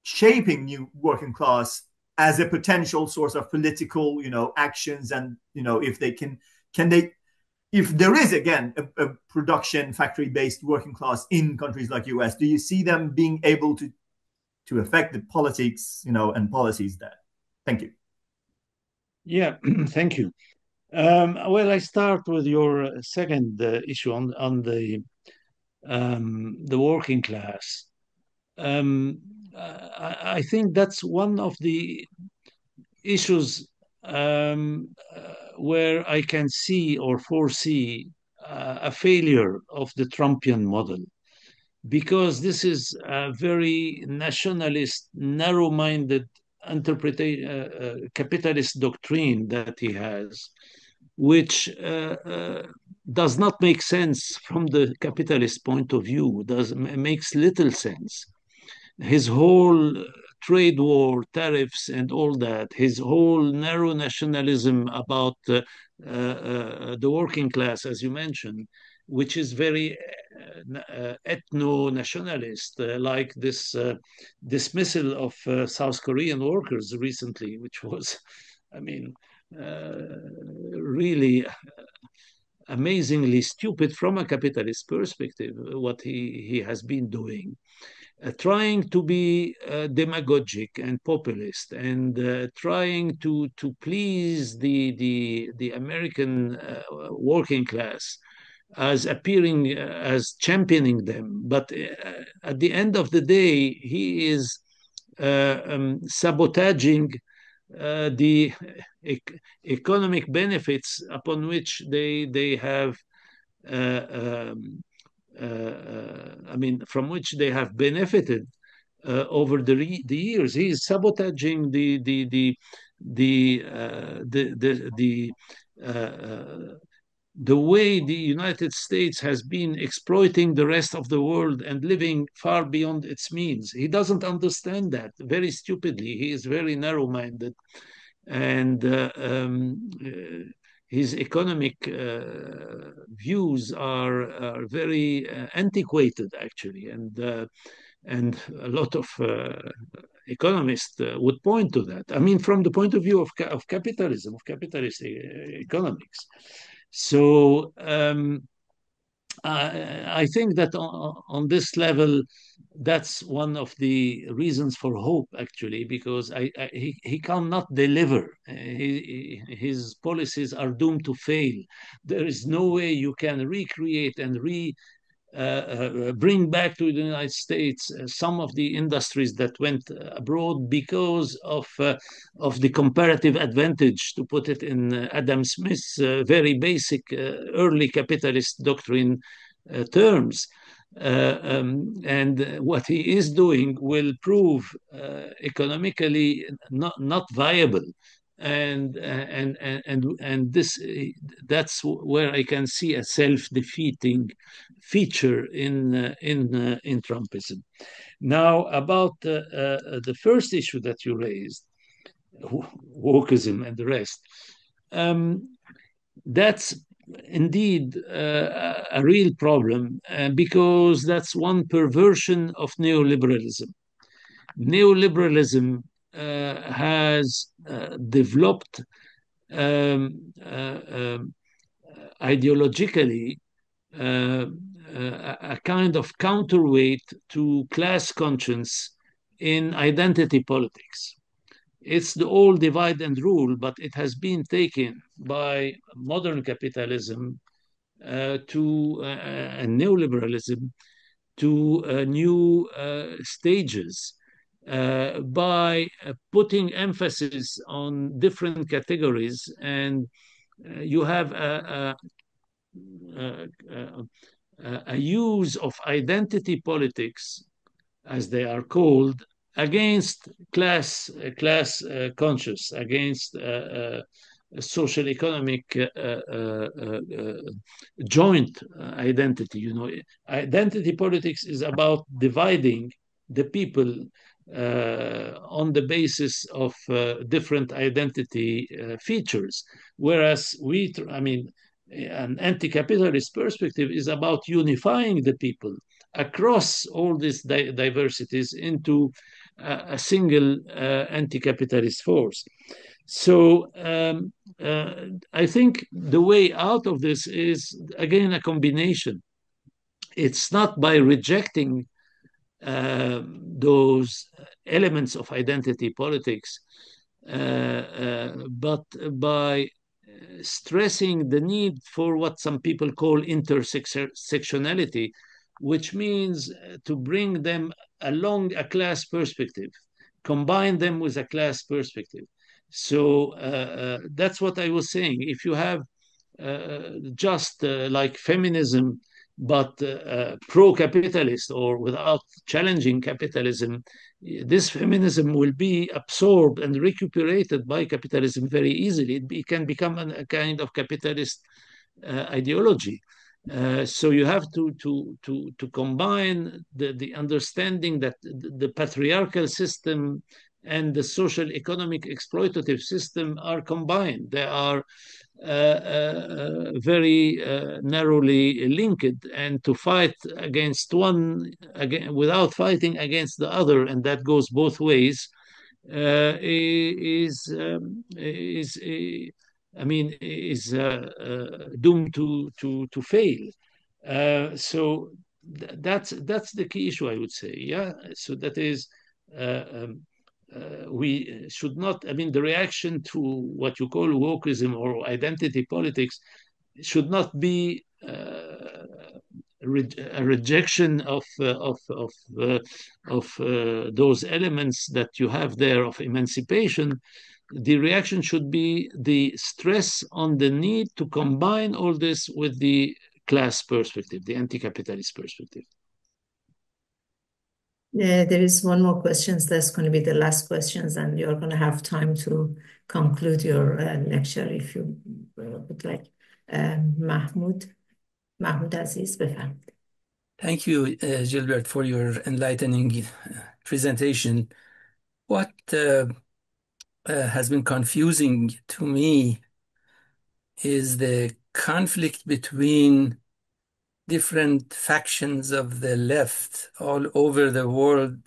shaping new working class as a potential source of political, actions, and if they can they if there is, again, a production factory-based working class in countries like US, do you see them being able to affect the politics, and policies there? Thank you. Yeah, thank you. Well, I start with your second issue on the working class. I think that's one of the issues where I can see or foresee a failure of the Trumpian model, because this is a very nationalist, narrow-minded capitalist doctrine that he has, which does not make sense from the capitalist point of view, makes little sense. His whole trade war, tariffs, and all that, his whole narrow nationalism about the working class, as you mentioned, which is very ethno-nationalist, like this dismissal of South Korean workers recently, which was, really amazingly stupid from a capitalist perspective, what he has been doing. Trying to be demagogic and populist, and trying to please the American working class as appearing as championing them. But at the end of the day, he is sabotaging the economic benefits upon which they have from which they have benefited over the years. He is sabotaging the way the United States has been exploiting the rest of the world and living far beyond its means. He doesn't understand that, very stupidly. He is very narrow-minded, and his economic views are very antiquated, actually, and a lot of economists would point to that. From the point of view of capitalism, of capitalist economics. So I think that on this level, that's one of the reasons for hope, actually, because he cannot deliver. His policies are doomed to fail. There is no way you can recreate and bring back to the United States some of the industries that went abroad because of the comparative advantage, to put it in Adam Smith's very basic early capitalist doctrine terms. And what he is doing will prove economically not viable. And that's where I can see a self-defeating feature in Trumpism. Now, about the first issue that you raised, wokeism and the rest, that's indeed a real problem, because that's one perversion of neoliberalism. Neoliberalism has developed ideologically a kind of counterweight to class conscience in identity politics. It's the old divide and rule, but it has been taken by modern capitalism and neoliberalism to new stages. By putting emphasis on different categories, and you have a use of identity politics, as they are called, against class conscious, against social economic joint identity. Identity politics is about dividing the people on the basis of different identity features, whereas an anti-capitalist perspective is about unifying the people across all these diversities into a single anti-capitalist force. So I think the way out of this is, again, a combination. It's not by rejecting those elements of identity politics, but by stressing the need for what some people call intersectionality, which means to bring them along a class perspective, combine them with a class perspective. So that's what I was saying. If you have just like feminism, but pro-capitalist or without challenging capitalism, this feminism will be absorbed and recuperated by capitalism very easily. It can become a kind of capitalist ideology. So you have to combine the understanding that the patriarchal system and the social economic exploitative system are combined. They are very narrowly linked, and to fight against one without fighting against the other, and that goes both ways, is doomed to fail. So that's the key issue, I would say. Yeah. So that is. We should not, the reaction to what you call wokeism or identity politics should not be a rejection of those elements that you have there of emancipation. The reaction should be the stress on the need to combine all this with the class perspective, the anti-capitalist perspective. There is one more question. That's going to be the last questions, and you're going to have time to conclude your lecture if you would like. Mahmoud Aziz, befand. Thank you, Gilbert, for your enlightening presentation. What has been confusing to me is the conflict between different factions of the left all over the world,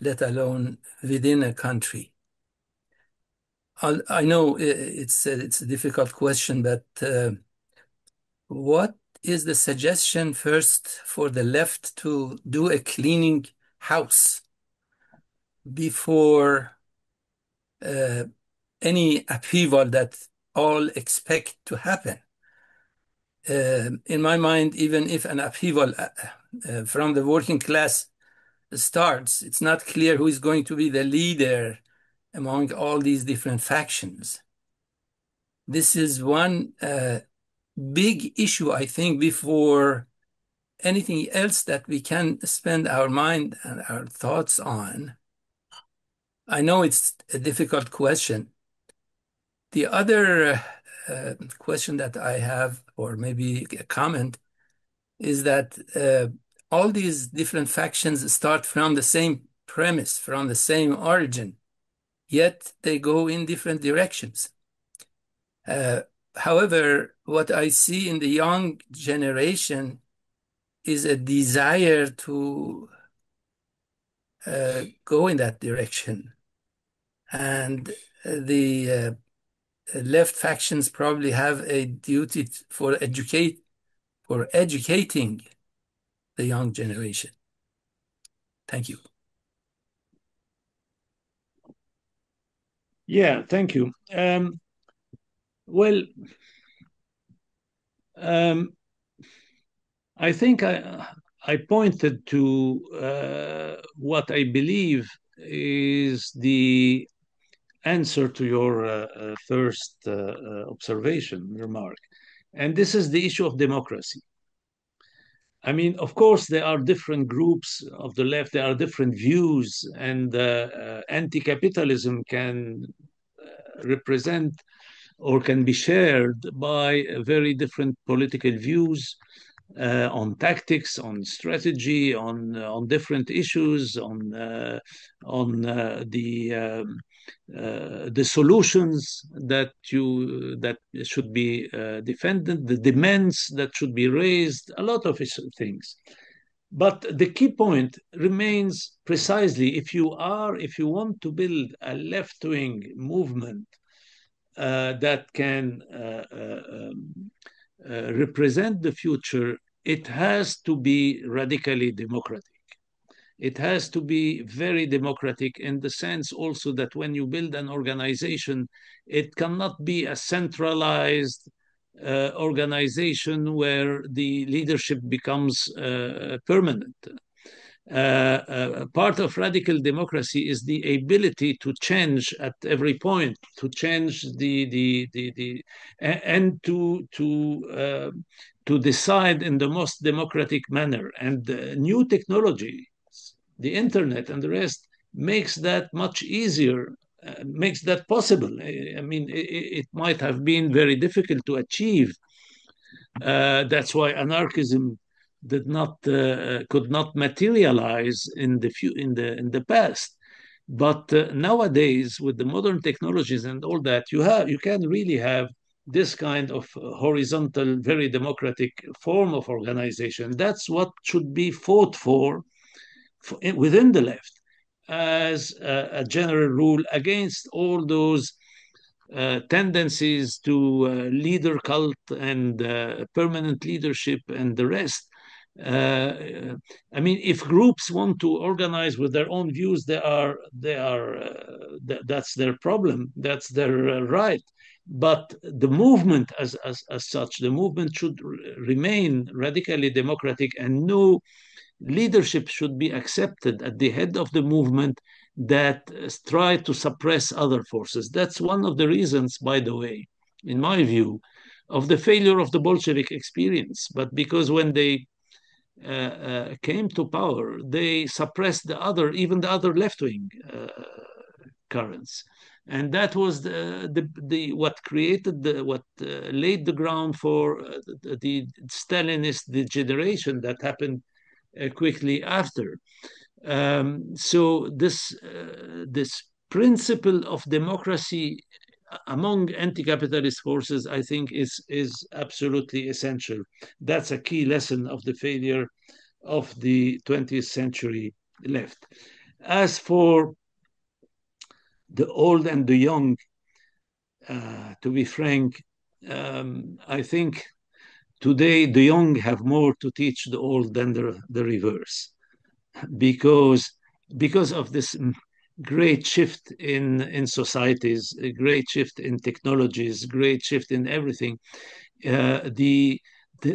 let alone within a country. I know it's a difficult question, but what is the suggestion first for the left to do a cleaning house before any upheaval that all expect to happen? In my mind, even if an upheaval from the working class starts, it's not clear who is going to be the leader among all these different factions. This is one big issue, I think, before anything else that we can spend our mind and our thoughts on. I know it's a difficult question. The other question that I have, or maybe a comment, is that all these different factions start from the same premise, from the same origin, yet they go in different directions. However, what I see in the young generation is a desire to go in that direction. And the left factions probably have a duty for educating the young generation. Thank you. Yeah, thank you. I think I pointed to what I believe is the answer to your first remark. And this is the issue of democracy. Of course, there are different groups of the left, there are different views, and anti-capitalism can represent or can be shared by very different political views on tactics, on strategy, on different issues, on the solutions that should be defended, the demands that should be raised, a lot of things. But the key point remains precisely if you want to build a left-wing movement that can represent the future, it has to be radically democratic. It has to be very democratic in the sense also that when you build an organization, it cannot be a centralized organization where the leadership becomes permanent. Part of radical democracy is the ability to change at every point, to change and to decide in the most democratic manner. And new technology, the internet and the rest, makes that much easier, makes that possible. I mean, it might have been very difficult to achieve. That's why anarchism could not materialize in the past. But nowadays, with the modern technologies and all that, you can really have this kind of horizontal, very democratic form of organization. That's what should be fought for within the left as a general rule against all those tendencies to leader cult and permanent leadership and the rest. I mean, if groups want to organize with their own views, that's their problem. That's their right. But the movement as such, the movement should remain radically democratic, and no leadership should be accepted at the head of the movement that try to suppress other forces. That's one of the reasons, by the way, in my view, of the failure of the Bolshevik experience. But because when they came to power, they suppressed even the other left-wing currents. And that was what created what laid the ground for the Stalinist degeneration that happened quickly after. So this principle of democracy among anti-capitalist forces, I think, is absolutely essential. That's a key lesson of the failure of the 20th century left. As for the old and the young, to be frank, I think today the young have more to teach the old than the reverse, because of this great shift in societies, a great shift in technologies, great shift in everything. The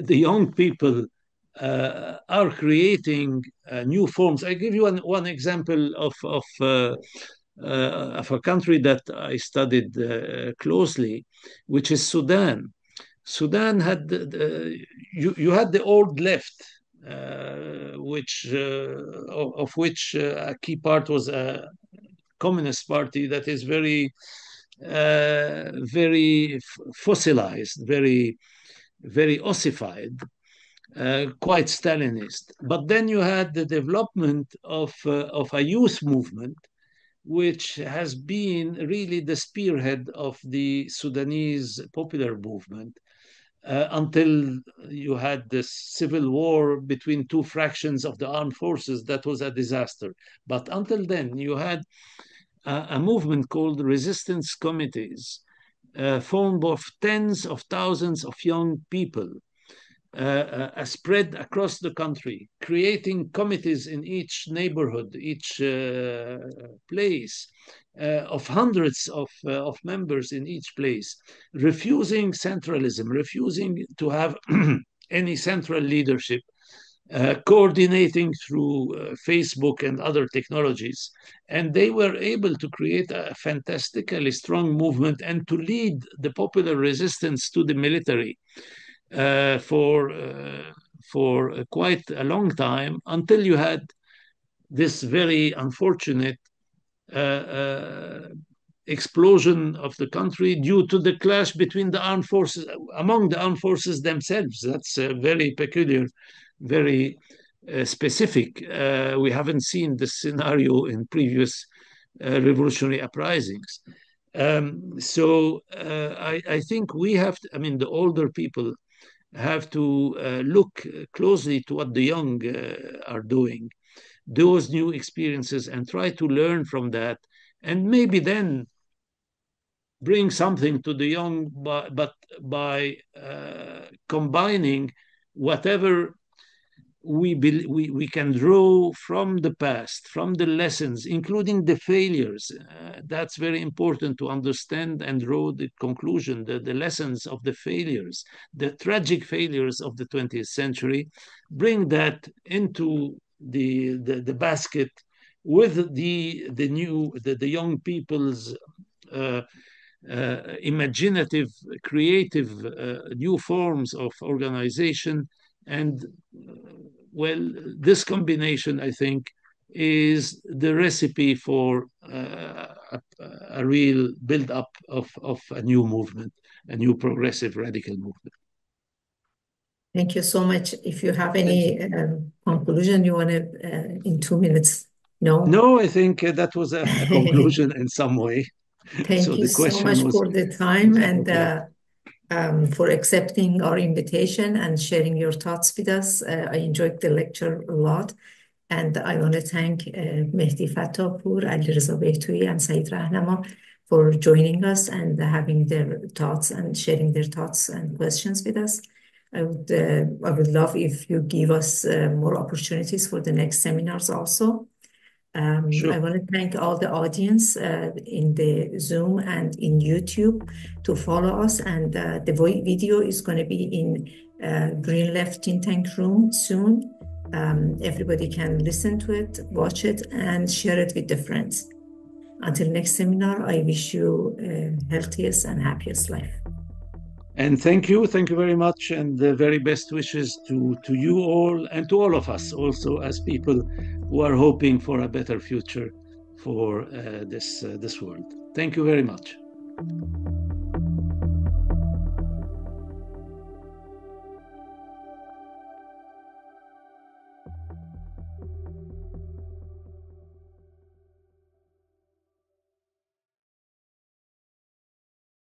young people are creating new forms. I give you one example of a country that I studied closely, which is Sudan. Sudan had you had the old left, which a key part was a communist party that is very fossilized, very ossified, quite Stalinist. But then you had the development of a youth movement, which has been really the spearhead of the Sudanese popular movement. Until you had this civil war between two fractions of the armed forces, that was a disaster. But until then, you had a movement called resistance committees, formed of tens of thousands of young people, spread across the country, creating committees in each neighborhood, each place, of hundreds of members in each place, refusing centralism, refusing to have any central leadership, coordinating through Facebook and other technologies. And they were able to create a fantastically strong movement and to lead the popular resistance to the military for quite a long time, until you had this very unfortunate explosion of the country due to the clash between the armed forces, among the armed forces themselves. That's very peculiar, very specific. We haven't seen this scenario in previous revolutionary uprisings. So I think we have to, I mean, the older people have to look closely to what the young are doing, those new experiences, and try to learn from that, and maybe then bring something to the young, but by combining whatever we can draw from the past, from the lessons, including the failures. That's very important to understand and draw the conclusion, the lessons of the failures, the tragic failures of the 20th century, bring that into the basket with the young people's imaginative, creative, new forms of organization. And well, this combination, I think, is the recipe for a real build-up of a new movement, a new progressive radical movement. Thank you so much. If you have any conclusion you want to, in 2 minutes, no? No, I think that was a conclusion in some way. Thank you so much for the time and for accepting our invitation and sharing your thoughts with us. I enjoyed the lecture a lot. And I want to thank Mehdi Fattahpour, Ali Reza Behtoui, and Saeed Rahnama for joining us and having their thoughts and sharing their thoughts and questions with us. I would love if you give us more opportunities for the next seminars also. Sure. I want to thank all the audience in the Zoom and in YouTube to follow us. And the video is going to be in Green Left Think Tank room soon. Everybody can listen to it, watch it, and share it with their friends. Until next seminar, I wish you healthiest and happiest life. And thank you very much, and the very best wishes to you all and to all of us also as people who are hoping for a better future for this world. Thank you very much.